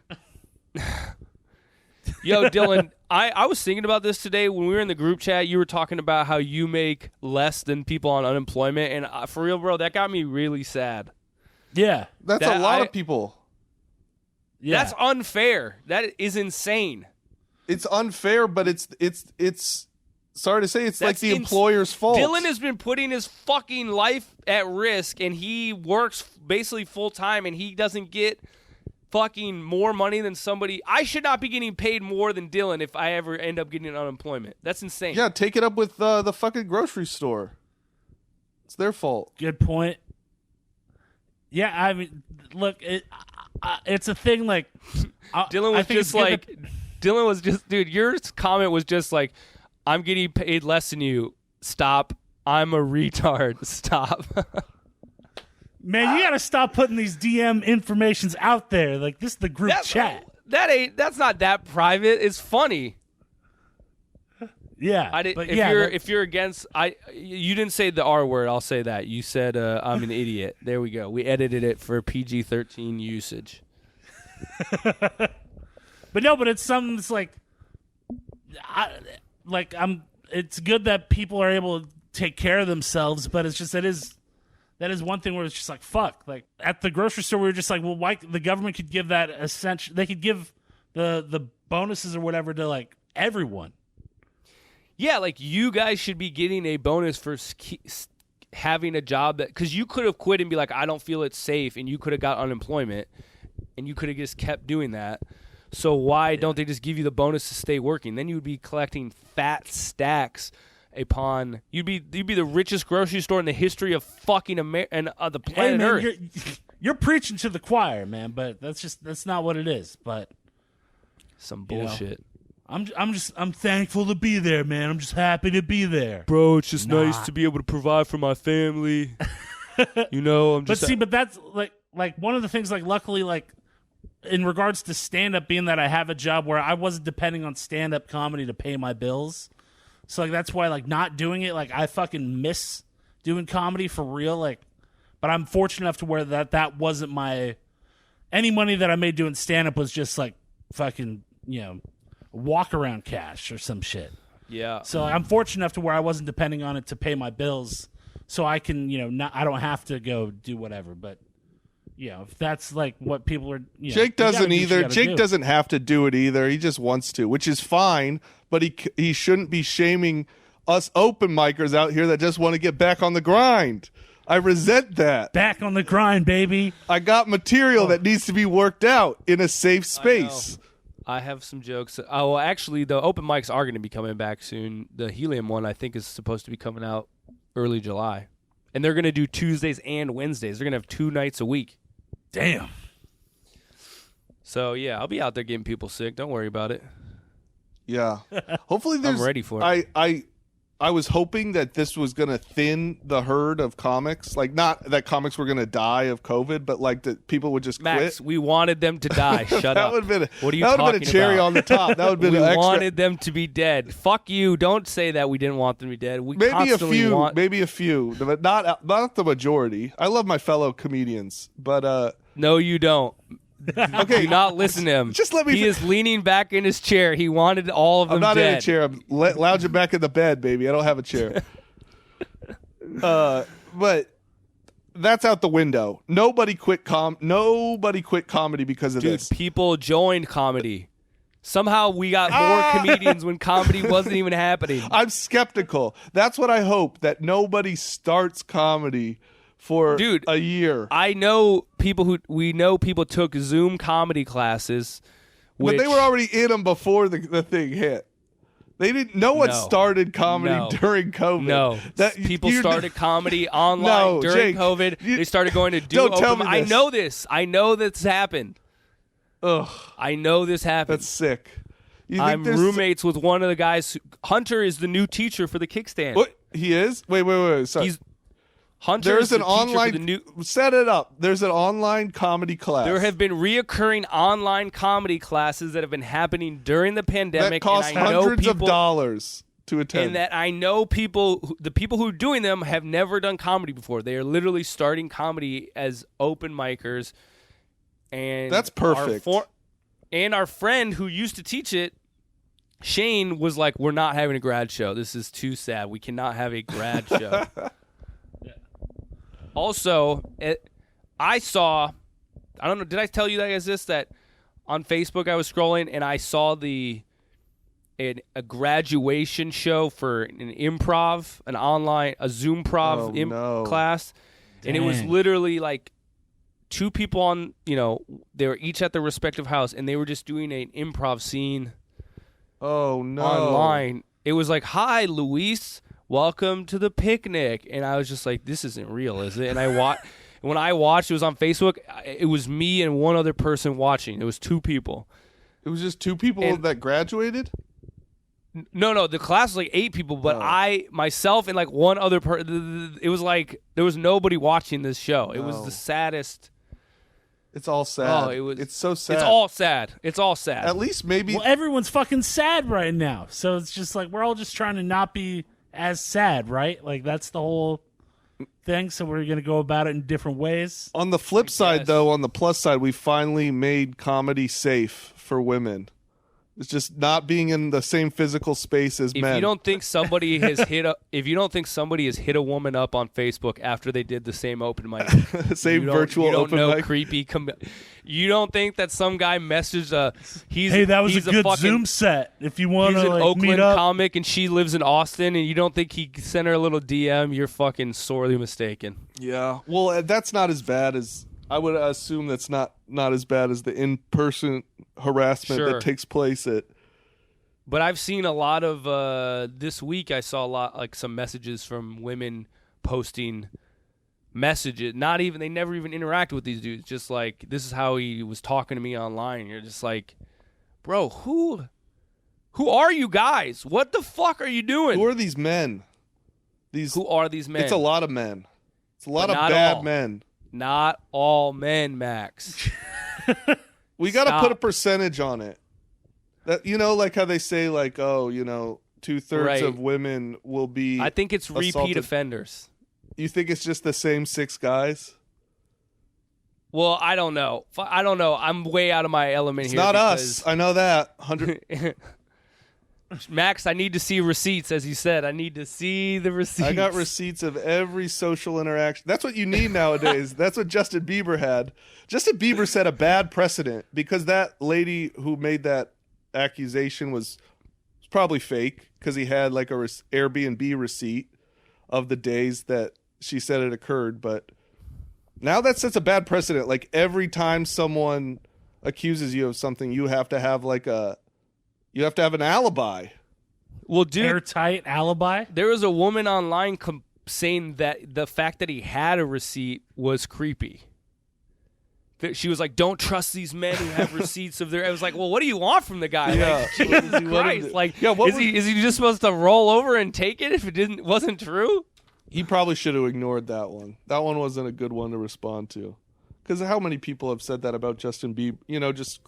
Yo, Dylan, I was thinking about this today when we were in the group chat. You were talking about how you make less than people on unemployment, and for real, bro, that got me really sad. Yeah. That's a lot of people. Yeah. That's unfair. That is insane. It's unfair, but it's sorry to say, it's like That's the employer's fault. Dylan has been putting his fucking life at risk, and he works basically full time, and he doesn't get fucking more money than somebody. I should not be getting paid more than Dylan if I ever end up getting unemployment. That's insane. Yeah, take it up with the fucking grocery store. It's their fault. Good point. Yeah, I mean, look, it's a thing. Like Dylan was just like, dude. Your comment was just like, I'm getting paid less than you. Stop. I'm a retard. Stop. Man, you gotta stop putting these DM informations out there. Like, this is the group chat. That's not that private. It's funny. Yeah, if you're against, you didn't say the R word. I'll say that. You said I'm an idiot. There we go. We edited it for PG-13 usage. But it's something that's like, it's good that people are able to take care of themselves, but it's just that is one thing where it's just like, fuck. Like, at the grocery store, we were just like, well, why the government could give that essential? They could give the bonuses or whatever to like everyone. Yeah, like you guys should be getting a bonus for having a job because you could have quit and be like, I don't feel it's safe, and you could have got unemployment, and you could have just kept doing that. So why don't they just give you the bonus to stay working? Then you would be collecting fat stacks upon you'd be the richest grocery store in the history of fucking America and the planet Earth. You're preaching to the choir, man, but that's not what it is. But some bullshit. I'm thankful to be there, man. I'm just happy to be there. Bro, it's just nice to be able to provide for my family. But that's like one of the things, like, luckily, like, in regards to stand-up, being that I have a job where I wasn't depending on stand-up comedy to pay my bills. So, like, that's why, like, not doing it, like, I fucking miss doing comedy for real. Like, but I'm fortunate enough to where that wasn't my... Any money that I made doing stand-up was just, like, fucking, walk-around cash or some shit. Yeah. So I'm fortunate enough to where I wasn't depending on it to pay my bills, so I can, I don't have to go do whatever. But, if that's like what people are, Jake doesn't either. Jake doesn't have to do it either. He just wants to, which is fine. But he shouldn't be shaming us open micers out here that just want to get back on the grind. I resent that. Back on the grind, baby. I got material that needs to be worked out in a safe space. I have some jokes. Oh, well, actually, the open mics are going to be coming back soon. The Helium one, I think, is supposed to be coming out early July. And they're going to do Tuesdays and Wednesdays. They're going to have 2 nights a week. Damn. So, yeah, I'll be out there getting people sick. Don't worry about it. Yeah. Hopefully there's... I'm ready for it. I was hoping that this was going to thin the herd of comics. Like, not that comics were going to die of COVID, but like that people would just Max, quit. we wanted them to die. Shut that up. Would have been what are you that talking would have been a cherry about? on the top. That would have been we an extra. wanted them to be dead. Fuck you. Don't say that we didn't want them to be dead. We maybe a few, but not the majority. I love my fellow comedians, but no, you don't. Okay, do not listen to him. Just let me. He is leaning back in his chair. He wanted all of them dead. I'm not in a chair. I'm lounging back in the bed, baby. I don't have a chair. But that's out the window. Nobody quit comedy because of this. Dude, people joined comedy. Somehow we got more comedians when comedy wasn't even happening. I'm skeptical. That's what I hope, that nobody starts comedy for a year. I know people people took Zoom comedy classes. But they were already in them before the thing hit. They didn't. No one started comedy during COVID. No, people started comedy online during COVID. They started going to do. Don't tell me this. I know this. I know this happened. Ugh, I know this happened. That's sick. I'm roommates with one of the guys. Hunter is the new teacher for the kickstand. What? He is? Wait. Sorry. Hunter There's is the an online. For the new, set it up. There's an online comedy class. There have been reoccurring online comedy classes that have been happening during the pandemic. That cost hundreds of dollars to attend. And that I know the people who are doing them have never done comedy before. They are literally starting comedy as open micers. And that's perfect. And our friend who used to teach it, Shane, was like, "We're not having a grad show. This is too sad. We cannot have a grad show." Also, I don't know, did I tell you guys that on Facebook I was scrolling and I saw a graduation show for an improv, a Zoom prov class. Dang. And it was literally like 2 people on, they were each at their respective house and they were just doing an improv scene online. It was like, "Hi, Luis. Welcome to the picnic." And I was just like, this isn't real, is it? And when I watched, it was on Facebook. It was me and one other person watching. It was 2 people. It was just 2 people that graduated? No. The class was like 8 people, but myself and like one other person. It was like there was nobody watching this show. It was the saddest. It's all sad. It's so sad. It's all sad. At least maybe. Well, everyone's fucking sad right now. So it's just like we're all just trying to not be as sad, right? Like that's the whole thing. So we're going to go about it in different ways. On the flip side, though, on the plus side, we finally made comedy safe for women. It's just not being in the same physical space as men. If you don't think somebody has hit a woman up on Facebook after they did the same open mic, virtual open mic, creepy. You don't think that some guy messaged that was a good Zoom set. If you want to, he's an Oakland meet up. comic and she lives in Austin, and you don't think he sent her a little DM? You're fucking sorely mistaken. Yeah, well, that's not as bad as. I would assume that's not as bad as the in-person harassment that takes place at. But I've seen a lot of this week. I saw a lot, like some messages from women posting messages. They never even interacted with these dudes. Just like, this is how he was talking to me online. You're just like, bro, who are you guys? What the fuck are you doing? Who are these men? Who are these men? It's a lot of men. It's a lot of bad men. Not all men, Max. We got to put a percentage on it. That, you know, like how they say, like, oh, you know, 2/3 of women will be. I think it's repeat assaulted. offenders. You think it's just the same 6 guys? Well, I don't know. I'm way out of my element here. It's not us. I know that. 100. Max, I need to see receipts, as you said. I need to see the receipts. I got receipts of every social interaction. That's what you need nowadays. That's what Justin Bieber had. Justin Bieber set a bad precedent because that lady who made that accusation was probably fake because he had like a Airbnb receipt of the days that she said it occurred. But now that sets a bad precedent. Like every time someone accuses you of something, you have to have an alibi. Well, dude, airtight alibi. There was a woman online saying that the fact that he had a receipt was creepy. She was like, "Don't trust these men who have receipts of their." I was like, "Well, what do you want from the guy?" Yeah. Like, Jesus Christ! Like, is he just supposed to roll over and take it if it wasn't true? He probably should have ignored that one. That one wasn't a good one to respond to. Because how many people have said that about Justin Bieber? You know, just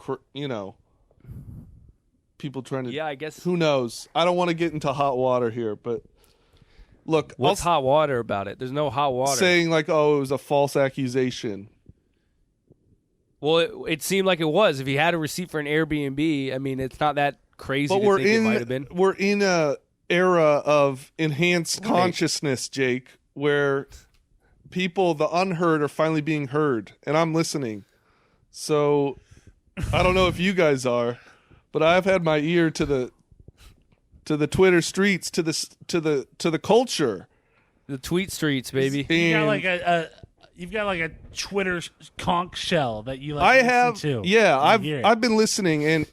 people trying to. Yeah, I guess. Who knows? I don't want to get into hot water here, but look. What's hot water about it? There's no hot water. Saying like, oh, it was a false accusation. Well, it seemed like it was. If he had a receipt for an Airbnb, I mean, it's not that crazy But to think it might have been. We're in a era of enhanced consciousness, Jake, where people, the unheard, are finally being heard, and I'm listening. So I don't know if you guys are, but I've had my ear to the Twitter streets, to the culture, the tweet streets, baby. You've got like a Twitter conch shell that you like. I have, to. yeah. I've been listening, and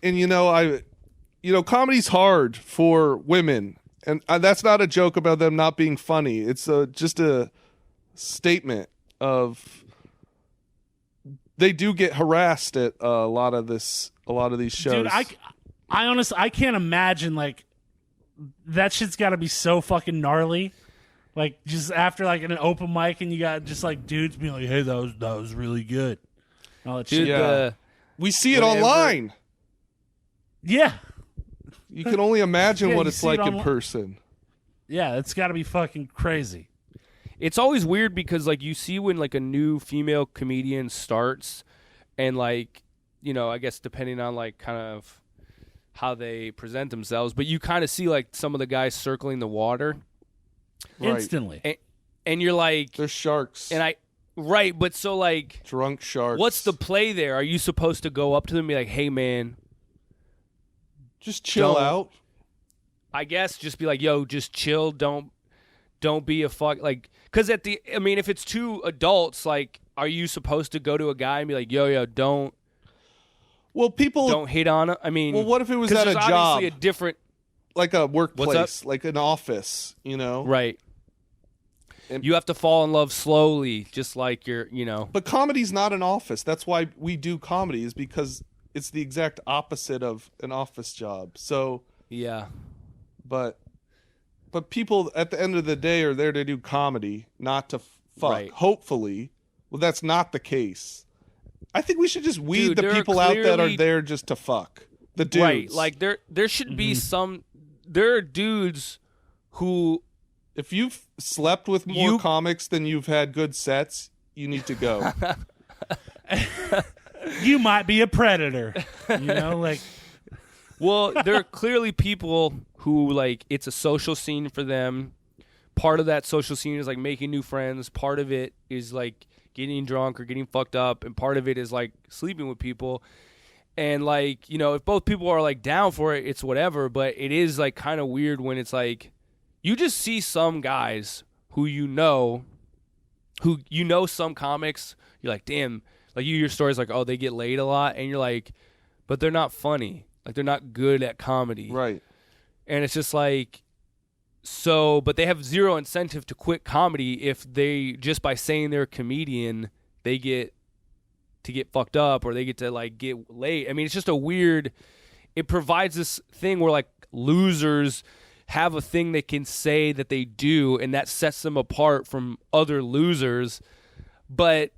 comedy's hard for women, and that's not a joke about them not being funny. It's just a statement of they do get harassed at a lot of these shows. Dude, I honestly I can't imagine like that shit's got to be so fucking gnarly. Like just after like an open mic and you got just like dudes being like, "Hey, that was really good." And all that shit. Yeah. We see it online. Yeah. You can only imagine what it's like in online. person. Yeah, it's got to be fucking crazy. It's always weird because like you see when like a new female comedian starts and like, you know, I guess depending on like kind of how they present themselves, but you kind of see like some of the guys circling the water. Right. Instantly. And you're like, they're sharks. But so like drunk sharks. What's the play there? Are you supposed to go up to them and be like, "Hey man, just chill out"? I guess just be like, "Yo, just chill, don't be a fuck," like, cuz if it's two adults, like, are you supposed to go to a guy and be like, "Yo, don't hit on it"? I mean, well, what if it was at a job? Obviously a different, like a workplace, like an office, you know? Right. And you have to fall in love slowly, just like you're. But comedy's not an office. That's why we do comedy, is because it's the exact opposite of an office job. So yeah. But people at the end of the day are there to do comedy, not to fuck. Right. Hopefully. Well, that's not the case. I think we should just weed the people out that are there just to fuck. The dudes. Right. Like there should be some. There are dudes who, if you've slept with more comics than you've had good sets, you need to go. You might be a predator. You know, like. Well, there are clearly people who, like, it's a social scene for them. Part of that social scene is, like, making new friends. Part of it is, like, getting drunk or getting fucked up. And part of it is, like, sleeping with people. And, like, you know, if both people are, like, down for it, it's whatever. But it is, like, kind of weird when it's, like, you just see some guys who some comics, you're like, damn. Like, your story's like, oh, they get laid a lot. And you're like, but they're not funny. Like, they're not good at comedy. Right. And it's just like, but they have zero incentive to quit comedy if they, just by saying they're a comedian, they get to get fucked up or they get to, like, get laid. I mean, it's just it provides this thing where, like, losers have a thing they can say that they do, and that sets them apart from other losers. But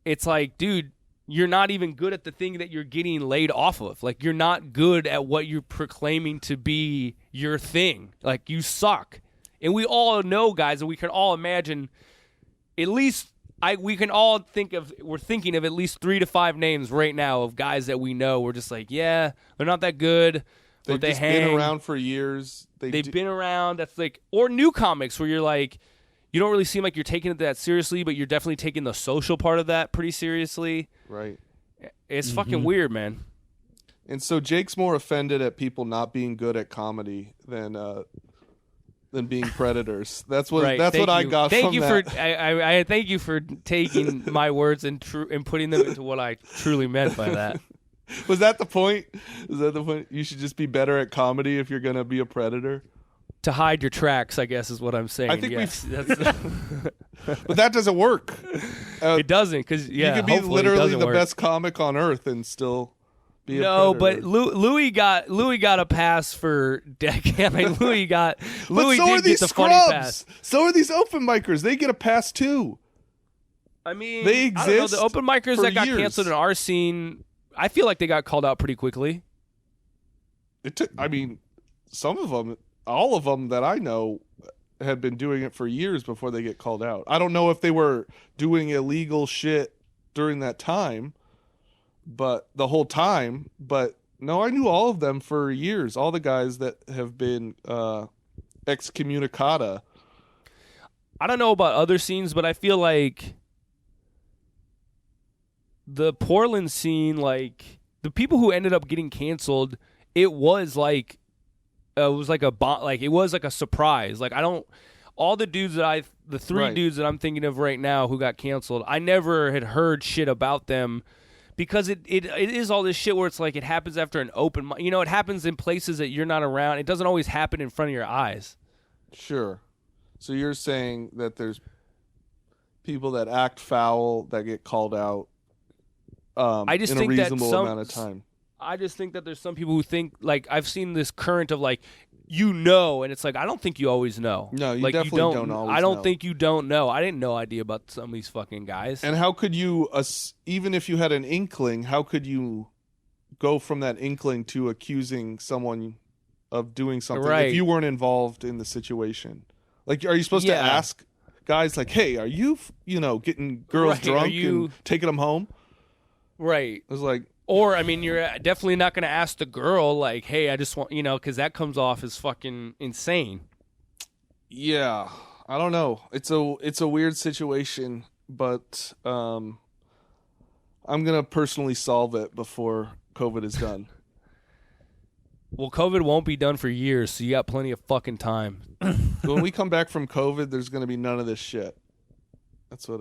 it's like, dude, you're not even good at the thing that you're getting laid off of. Like, you're not good at what you're proclaiming to be your thing. Like, you suck. And we all know, guys, and we can all imagine at least we're thinking of at least 3 to 5 names right now of guys that we know. We're just like, yeah, they're not that good. They've just been around for years. They've been around. That's like, or new comics where you're like, you don't really seem like you're taking it that seriously, but you're definitely taking the social part of that pretty seriously. Right. It's fucking weird, man. And so Jake's more offended at people not being good at comedy than being predators. That's what right. what I got thank from you that. I thank you for taking my words and putting them into what I truly meant by that. Was that the point? Is that the point? You should just be better at comedy if you're going to be a predator? To hide your tracks, I guess, is what I'm saying. I think yes. But that doesn't work. It doesn't, because you could be literally the best comic on earth and still be a predator. But Louis got a pass for decade. I mean, Louis did get the funny pass. So are these open micers. They get a pass too. I mean, they exist. I don't know, the open micers that got years. canceled in our scene, I feel like they got called out pretty quickly. It took. I mean, some of them. All of them that I know had been doing it for years before they get called out. I don't know if they were doing illegal shit during that time, but the whole time. But no, I knew all of them for years. All the guys that have been excommunicata. I don't know about other scenes, but I feel like the Portland scene, like the people who ended up getting canceled, it was like a surprise. Like, all the dudes the 3 dudes that I'm thinking of right now who got canceled, I never had heard shit about them, because it is all this shit where it's like it happens after an open, it happens in places that you're not around. It doesn't always happen in front of your eyes. Sure. So you're saying that there's people that act foul that get called out I just in think a reasonable that amount of time. I just think that there's some people who think, like, I've seen this current of, like, and it's like, I don't think you always know. No, you like, definitely don't always know. I don't think you don't know. I didn't know idea about some of these fucking guys. And how could you, even if you had an inkling, how could you go from that inkling to accusing someone of doing something if you weren't involved in the situation? Like, are you supposed to ask guys, like, hey, are you, getting girls drunk and taking them home? Right. It was like... Or, I mean, you're definitely not going to ask the girl, like, hey, I just want, because that comes off as fucking insane. Yeah. I don't know. It's a weird situation, but I'm going to personally solve it before COVID is done. Well, COVID won't be done for years, so you got plenty of fucking time. When we come back from COVID, there's going to be none of this shit. That's what...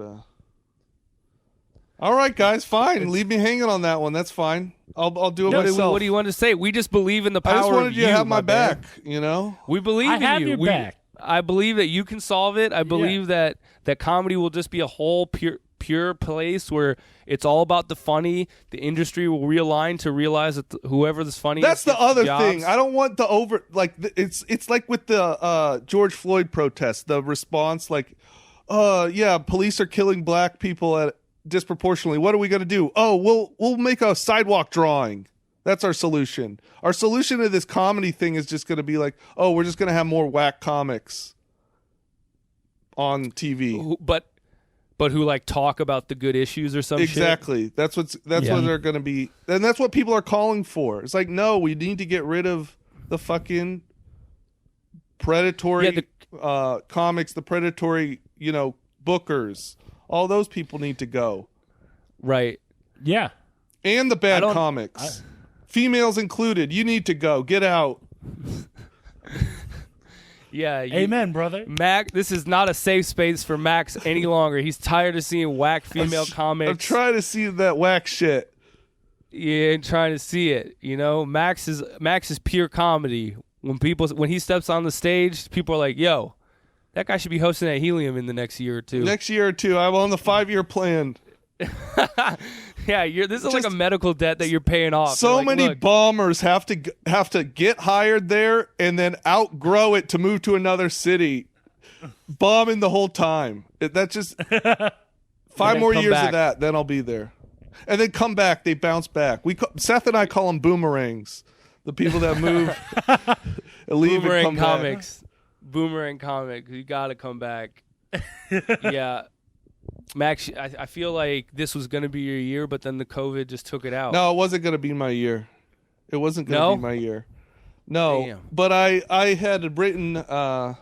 All right, guys, fine. Leave me hanging on that one. That's fine. I'll do it myself. What do you want to say? We just believe in the power of you. I just wanted you to have my back, We believe in you. I have your back. I believe that you can solve it. I believe that comedy will just be a whole pure place where it's all about the funny. The industry will realign to realize that whoever is funny. That's the other thing. I don't want the over, like, it's like with the George Floyd protest, the response, like, police are killing black people disproportionately. What are we going to do? Oh, we'll make a sidewalk drawing. That's our solution. Our solution to this comedy thing is just going to be like, oh, we're just going to have more whack comics on TV. But who, like, talk about the good issues or some exactly. shit? That's what they're going to be. And that's what people are calling for. It's like, no, we need to get rid of the fucking predatory comics, the predatory, bookers. All those people need to go. Right. Yeah. And the bad comics. Females included. You need to go. Get out. Yeah. Amen, brother. Mac, this is not a safe space for Max any longer. He's tired of seeing whack female comics. I'm trying to see that whack shit. Yeah, and trying to see it. Max is pure comedy. When he steps on the stage, people are like, yo, that guy should be hosting at Helium in the next year or two. I'm on the 5-year plan. Yeah, this is like a medical debt that you're paying off. So many bombers have to get hired there and then outgrow it to move to another city, bombing the whole time. That's just 5 more years of that, then I'll be there. and then come back. They bounce back. Seth and I call them boomerangs. The people that move, leave and come comics. Back. Boomerang comics. You got to come back. Yeah. Max, I feel like this was going to be your year, but then the COVID just took it out. No, it wasn't going to be my year. It wasn't going to be my year. No. Damn. But I had written the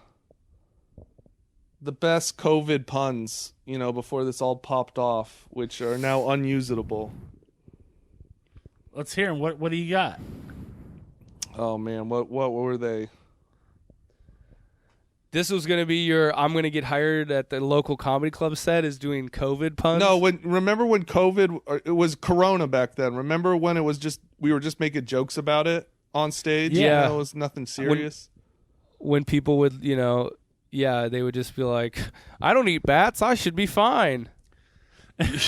best COVID puns, before this all popped off, which are now unusable. Let's hear them. What do you got? Oh, man. What were they? This was going to be I'm going to get hired at the local comedy club set is doing COVID puns. No, remember when COVID, it was Corona back then. Remember when it was we were just making jokes about it on stage? Yeah. It was nothing serious. When people would, they would just be like, I don't eat bats. I should be fine.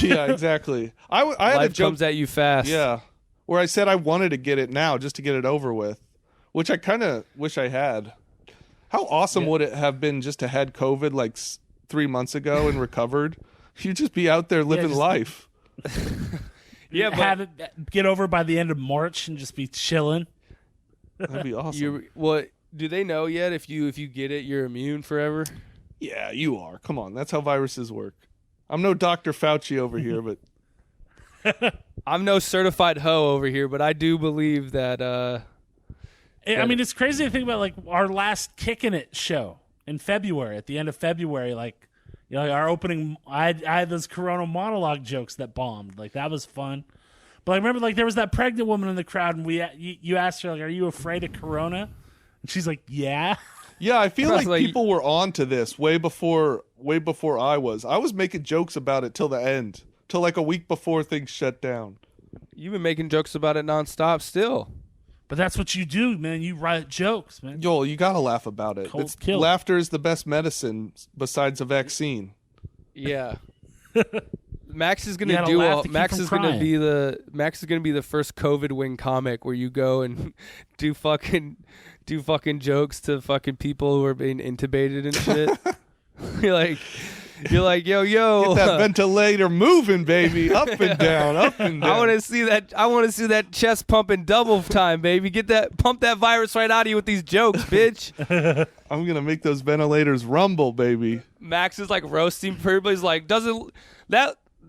Yeah, exactly. I had Life a joke, comes at you fast. Yeah. Where I said I wanted to get it now just to get it over with, which I kind of wish I had. How awesome would it have been just to had COVID like 3 months ago and recovered? You'd just be out there living life. Yeah, but have it get over by the end of March and just be chilling. That'd be awesome. Do they know yet if you get it, you're immune forever? Yeah, you are. Come on, that's how viruses work. I'm no Dr. Fauci over here, but I'm no certified hoe over here, but I do believe that. I mean, it's crazy to think about, like, our last Kickin' It show in February, at the end of February, like, our opening, I had those Corona monologue jokes that bombed. Like, that was fun. But I remember, like, there was that pregnant woman in the crowd, and you asked her, like, are you afraid of Corona? And she's like, yeah. Yeah, I feel like people were on to this way before I was. I was making jokes about it till the end, till like a week before things shut down. You've been making jokes about it nonstop still. But that's what you do, man. You write jokes, man. Joel, you got to laugh about it. Laughter is the best medicine besides a vaccine. Yeah. Max is going to do Max is going to be the first COVID wing comic where you go and do fucking jokes to fucking people who are being intubated and shit. You're like, yo. Get that ventilator moving, baby. Up and down, up and down. I want to see that chest pumping double time, baby. Pump that virus right out of you with these jokes, bitch. I'm going to make those ventilators rumble, baby. Max is like roasting people. He's like,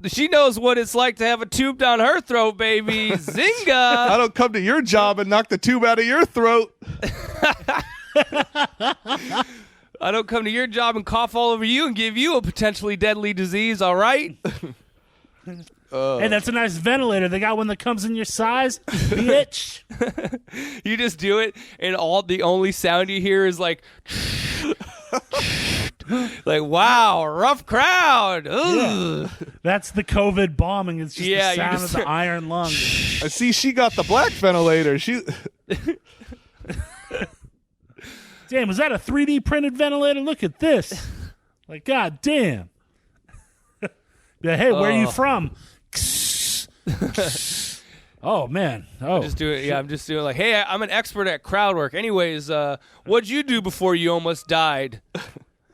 she knows what it's like to have a tube down her throat, baby. Zinga. I don't come to your job and knock the tube out of your throat. I don't come to your job and cough all over you and give you a potentially deadly disease, all right? Hey, that's a nice ventilator. They got one that comes in your size, bitch. You just do it, and the only sound you hear is like, like, wow, rough crowd. Yeah. That's the COVID bombing. It's just the sound of the iron lung. I see she got the black ventilator. Damn, was that a 3D printed ventilator? Look at this. Like, god damn. Yeah, hey, where are you from? Oh, man. Oh. I'm just doing like, hey, I'm an expert at crowd work. Anyways, what'd you do before you almost died?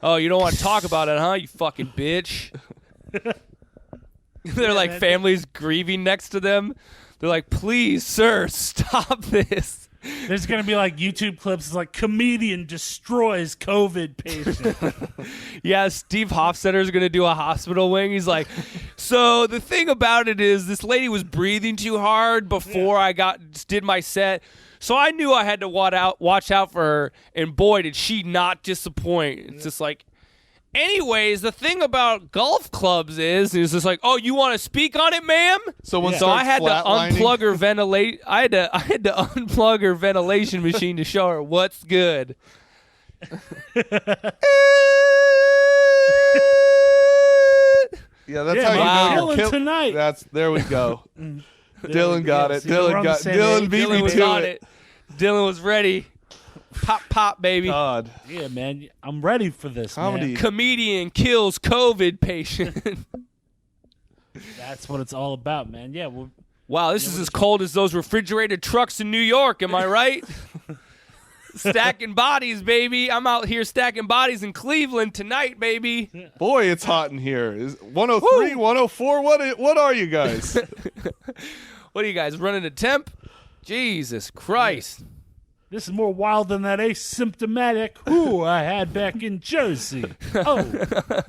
Oh, you don't want to talk about it, huh, you fucking bitch? They're like families grieving next to them. They're like, please, sir, stop this. There's going to be like YouTube clips like comedian destroys COVID patient. Yeah, Steve Hofstetter is going to do a hospital wing. He's like, so the thing about it is this lady was breathing too hard before I did my set. So I knew I had to watch out for her. And boy, did she not disappoint. It's just like, anyways, the thing about golf clubs is just like, oh, you want to speak on it, ma'am? So I had to unplug her ventilate. I had to unplug her ventilation machine to show her what's good. Yeah, that's how you know you're killing tonight. There we go. Dylan got it. Dylan beat me to it. Dylan was ready. Pop, baby. God. Yeah, man. I'm ready for this, comedy. Man. Comedian kills COVID patient. That's what it's all about, man. Yeah. Wow, this is as cold as those refrigerated trucks in New York. Am I right? Stacking bodies, baby. I'm out here stacking bodies in Cleveland tonight, baby. Boy, it's hot in here. Is 103, 104? What are you guys? What are you guys running a temp? Jesus Christ. This is more wild than that asymptomatic who I had back in Jersey. Oh.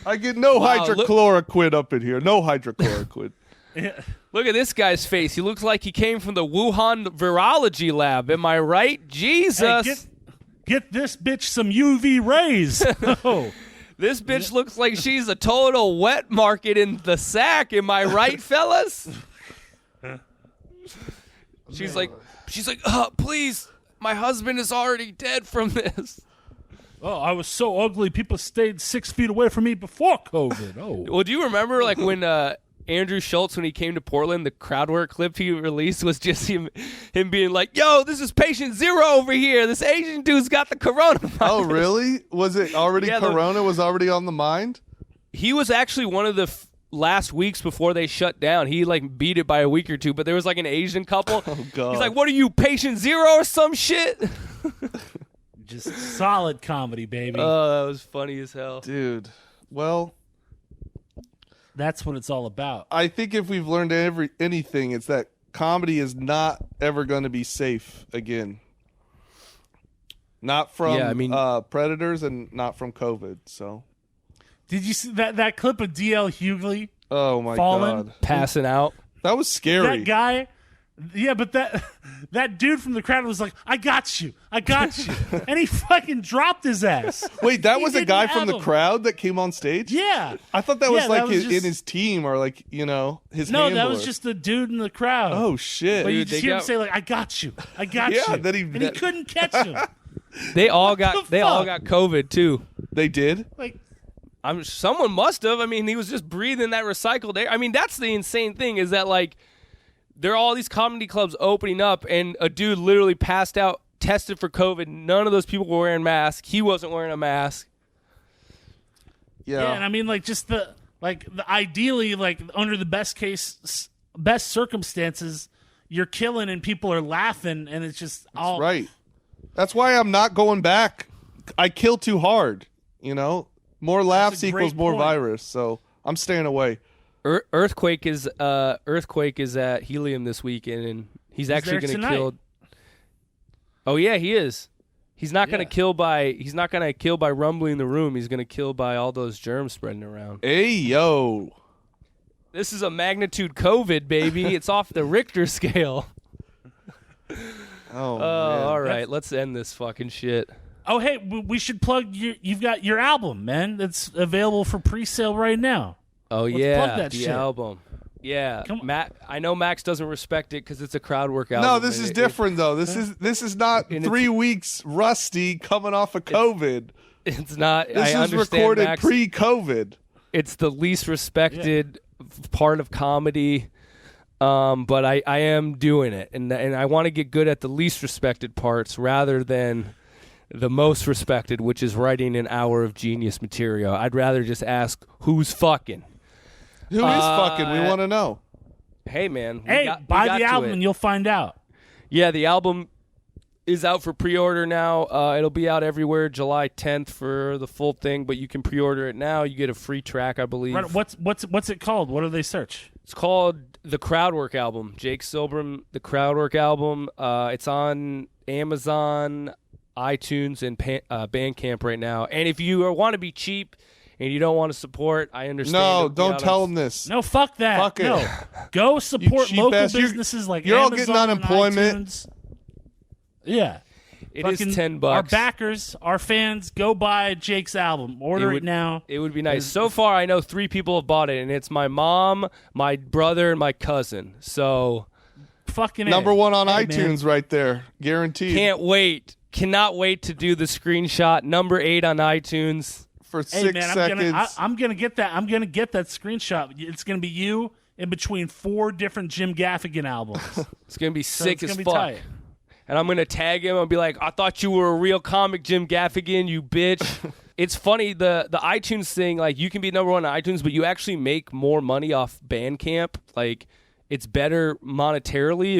I get no hydrochloroquine up in here. No hydrochloroquine. Yeah. Look at this guy's face. He looks like he came from the Wuhan virology lab. Am I right? Jesus. Hey, get this bitch some UV rays. Oh. This bitch looks like she's a total wet market in the sack. Am I right, fellas? She's like, please, my husband is already dead from this. Oh, I was so ugly. People stayed 6 feet away from me before COVID. Oh. Well, do you remember like when Andrew Schultz, when he came to Portland, the crowd work clip he released was just him being like, yo, this is patient 0 over here. This Asian dude's got the coronavirus. Oh, really? Was it already corona was already on the mind? He was actually one of the last weeks before they shut down. He like beat it by a week or two, but there was like an Asian couple. Oh, God. He's like, what are you, patient 0 or some shit? Just solid comedy, baby. Oh, that was funny as hell. Dude, well, that's what it's all about. I think if we've learned anything, it's that comedy is not ever going to be safe again. Not from predators and not from COVID. So, did you see that clip of D.L. Hughley? Oh my falling? God, passing out. That was scary. That guy. Yeah, but that dude from the crowd was like, I got you. And he fucking dropped his ass. Wait, that was a guy from the crowd that came on stage? Yeah. I thought that was like in his team or like, his handler. No, that was just the dude in the crowd. Oh, shit. But you just hear him say like, I got you. Yeah, you. And he couldn't catch him. They all got COVID too. They did? Like, someone must have. I mean, he was just breathing that recycled air. I mean, that's the insane thing is that like there are all these comedy clubs opening up, and a dude literally passed out, tested for COVID. None of those people were wearing masks. He wasn't wearing a mask. Yeah, and I mean, like, just ideally, like, under the best circumstances, you're killing and people are laughing, and it's just all right. That's why I'm not going back. I kill too hard. More laughs equals more virus. So I'm staying away. Earthquake is at Helium this weekend, and he's actually going to kill. Oh yeah, he is. He's not going to kill by. He's not going to kill by rumbling the room. He's going to kill by all those germs spreading around. Hey yo, this is a magnitude COVID, baby. It's off the Richter scale. Oh, man. All right. Let's end this fucking shit. Oh, hey, we should plug you've got your album, man. That's available for pre-sale right now. Oh, Let's yeah, plug that the shit. album. Yeah, I know Max doesn't respect it because it's a crowd work album. No, this is different though. This is not 3 weeks rusty coming off of COVID. It's not. This is recorded Max, pre-COVID. It's the least respected part of comedy, but I am doing it, and I want to get good at the least respected parts rather than the most respected, which is writing an hour of genius material. I'd rather just ask who's fucking. Who is fucking? We want to know. Hey, man. Buy the album and you'll find out. Yeah, the album is out for pre-order now. It'll be out everywhere July 10th for the full thing, but you can pre-order it now. You get a free track, I believe. Right, what's it called? What do they search? It's called The Crowdwork Album. Jake Silberman, The Crowdwork Album. It's on Amazon, iTunes, and Bandcamp right now. And if you want to be cheap and you don't want to support, I understand. No, don't tell them this. No, fuck that. Fuck it. No. Go support local businesses like you're Amazon. You're all getting unemployment. iTunes. Yeah. It is $10. Our backers, our fans, go buy Jake's album. Order it now. It would be nice. So far, I know 3 people have bought it, and it's my mom, my brother, and my cousin. So, fucking number one on hey, iTunes man. right there. Guaranteed. Can't wait. Cannot wait to do the screenshot. Number 8 on iTunes. For 6 seconds. I'm gonna get that. I'm gonna get that screenshot. It's gonna be you in between 4 different Jim Gaffigan albums. It's gonna be sick as fuck. Tight. And I'm gonna tag him and be like, "I thought you were a real comic, Jim Gaffigan, you bitch." It's funny the iTunes thing. Like, you can be number 1 on iTunes, but you actually make more money off Bandcamp. Like, it's better monetarily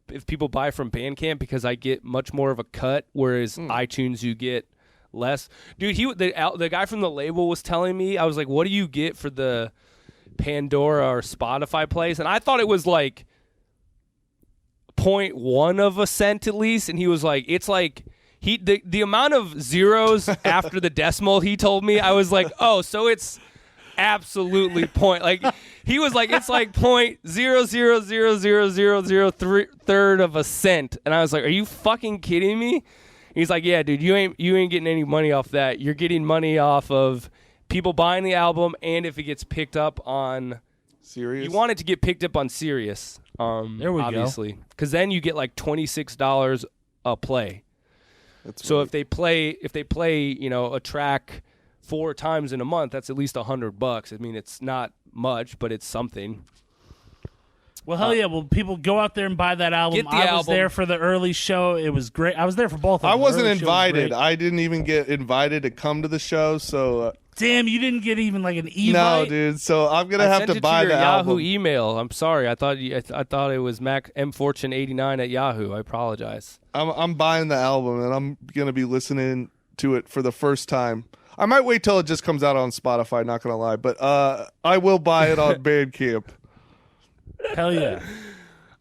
if people buy from Bandcamp because I get much more of a cut, whereas iTunes you get less. Dude, the guy from the label was telling me, I was like, what do you get for the Pandora or Spotify plays? And I thought it was like 0.1 of a cent at least, and he was like, it's like the amount of zeros after the decimal he told me, I was like, oh, so it's absolutely like he was like, it's like 0.0000003 of a cent, and I was like, are you fucking kidding me? He's like, yeah, dude, you ain't getting any money off that. You're getting money off of people buying the album, and if it gets picked up on Sirius. You want it to get picked up on Sirius. There we obviously, because then you get like $26 a play. So if they play, a track 4 times in a month, that's at least $100. I mean, it's not much, but it's something. Well, hell yeah! Well, people go out there and buy that album. I was there for the early show. It was great. I was there for both of them. I wasn't invited. I didn't even get invited to come to the show. So damn, you didn't get even like an e-invite? No, dude. So I'm gonna have to buy the album. Yahoo email. I'm sorry. I thought it was MFortune89 at Yahoo. I apologize. I'm buying the album and I'm gonna be listening to it for the first time. I might wait till it just comes out on Spotify. Not gonna lie, but I will buy it on Bandcamp. Hell yeah.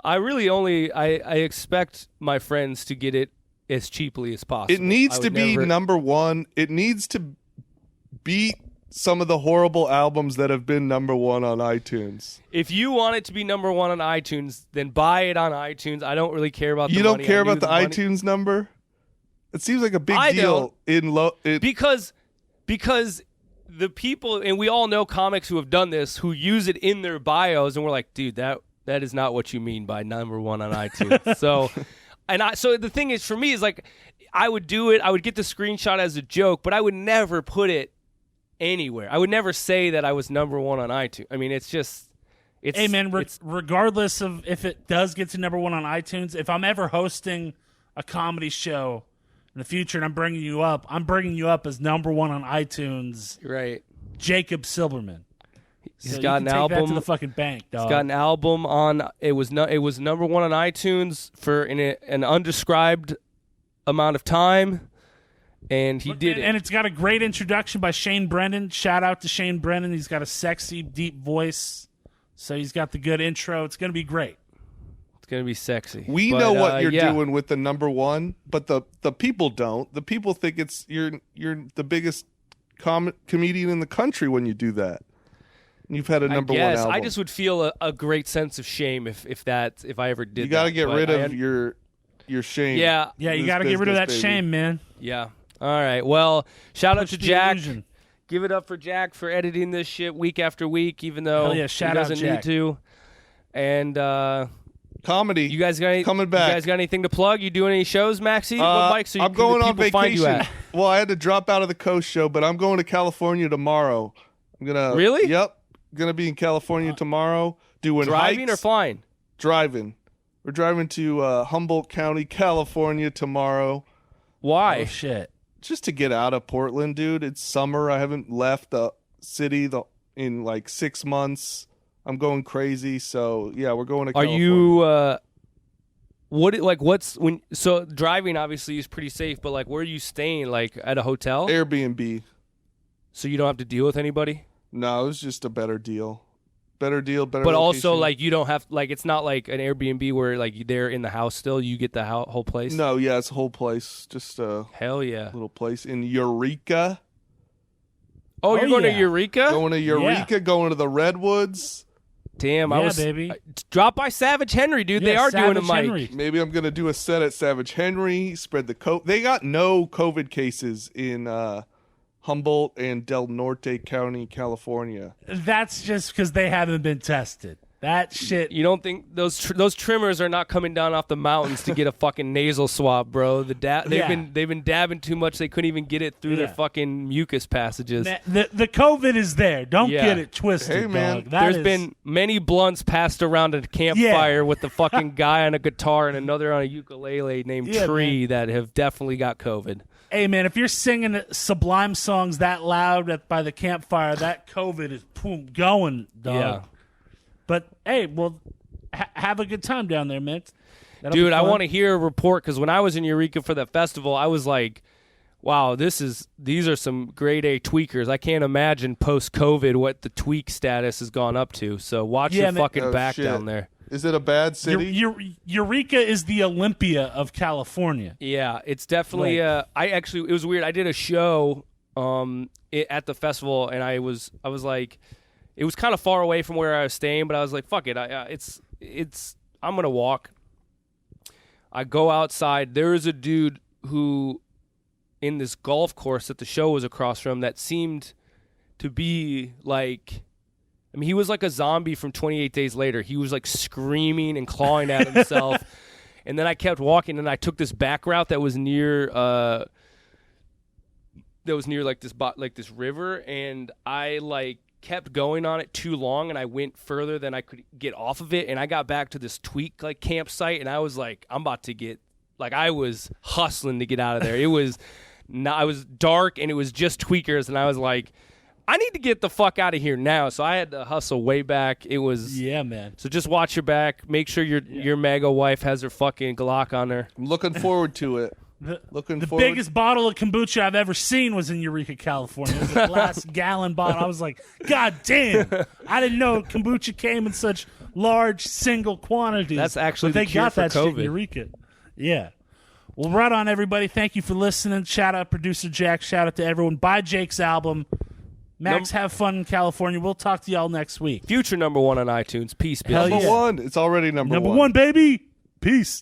I really I expect my friends to get it as cheaply as possible. It needs to be number one. It needs to beat some of the horrible albums that have been number one on iTunes. If you want it to be number one on iTunes, then buy it on iTunes. I don't really care about the money. You don't care about the iTunes number? It seems like a big deal. Because the people, and we all know comics who have done this, who use it in their bios, and we're like, dude, that is not what you mean by number one on iTunes. So the thing is, for me, is like, I would do it. I would get the screenshot as a joke, but I would never put it anywhere. I would never say that I was number one on iTunes. I mean, hey man, regardless of if it does get to number one on iTunes, if I'm ever hosting a comedy show in the future and I'm bringing you up as number one on iTunes. Right. Jacob Silberman. He's got an album. Take that to the fucking bank, dog. He's got an album on. It was number one on iTunes for an undescribed amount of time, and he did it. And it's got a great introduction by Shane Brennan. Shout out to Shane Brennan. He's got a sexy, deep voice, so he's got the good intro. It's gonna be great. It's gonna be sexy. We know what you're doing with the number one, but the people don't. The people think you're the biggest comedian in the country when you do that. You've had a number one album. I just would feel a great sense of shame if I ever did. You got to get rid of your shame. Yeah, you got to get rid of that shame, man. Yeah. All right. Well, shout out to Jack. Give it up for Jack for editing this shit week after week, even though he doesn't need to. And comedy. You guys got coming back? You guys got anything to plug? You doing any shows, Maxie? What mics I'm going on vacation. Find you at? Well, I had to drop out of the Coast show, but I'm going to California tomorrow. I'm gonna. Really? Yep. Gonna be in California tomorrow doing driving hikes. Or flying? Driving. We're driving to Humboldt County, California tomorrow. Why? Oh shit! Just to get out of Portland, dude. It's summer. I haven't left the city in like 6 months. I'm going crazy. So yeah, we're going to California. Are you? So driving obviously is pretty safe, but like, where are you staying? Like at a hotel? Airbnb. So you don't have to deal with anybody? No, it was just a better deal. Better But location. also, like, you don't have, like, it's not like an Airbnb where, like, they're in the house still. You get the whole place? No, yeah, it's a whole place. Just a hell yeah little place in Eureka. Oh, you're going to Eureka? Going to Eureka, going to the Redwoods. Damn, baby. Drop by Savage Henry, dude. They are doing a mic. Henry. Maybe I'm going to do a set at Savage Henry, spread the COVID. They got no COVID cases in Humboldt and Del Norte County, California. That's just because they haven't been tested. That shit. You don't think those trimmers are not coming down off the mountains to get a fucking nasal swab, bro? They've been dabbing too much. They couldn't even get it through their fucking mucus passages. The COVID is there. Don't get it twisted, hey, man. dog. There's been many blunts passed around a campfire with the fucking guy on a guitar and another on a ukulele named Tree that have definitely got COVID. Hey, man, if you're singing Sublime songs that loud by the campfire, that COVID is going, dog. Yeah. But, hey, well, have a good time down there, man. Dude, I want to hear a report because when I was in Eureka for that festival, I was like, wow, these are some grade A tweakers. I can't imagine post-COVID what the tweak status has gone up to. So watch your fucking back down there. Is it a bad city? Eureka is the Olympia of California. Yeah, it's definitely. It was weird. I did a show at the festival, and I was like, it was kind of far away from where I was staying, but I was like, fuck it, I'm gonna walk. I go outside. There is a dude who, in this golf course that the show was across from, that seemed to be like, I mean, he was like a zombie from 28 Days Later. He was like screaming and clawing at himself. And then I kept walking, and I took this back route that was near like this river, and I like kept going on it too long, and I went further than I could get off of it, and I got back to this tweak like campsite, and I was like, I'm about to get, like, I was hustling to get out of there. It was I was dark, and it was just tweakers, and I was like, I need to get the fuck out of here now. So I had to hustle way back. It was man. So just watch your back. Make sure your mega wife has her fucking Glock on her. I'm looking forward to it. The biggest bottle of kombucha I've ever seen was in Eureka, California. It was a glass gallon bottle. I was like, God damn! I didn't know kombucha came in such large single quantities. That's actually they cure got for that COVID. shit in Eureka. Yeah. Well, right on, everybody. Thank you for listening. Shout out producer Jack. Shout out to everyone. Buy Jake's album. Max, have fun in California. We'll talk to y'all next week. Future #1 on iTunes. Peace, Number one. It's already number one. Number one, baby. Peace.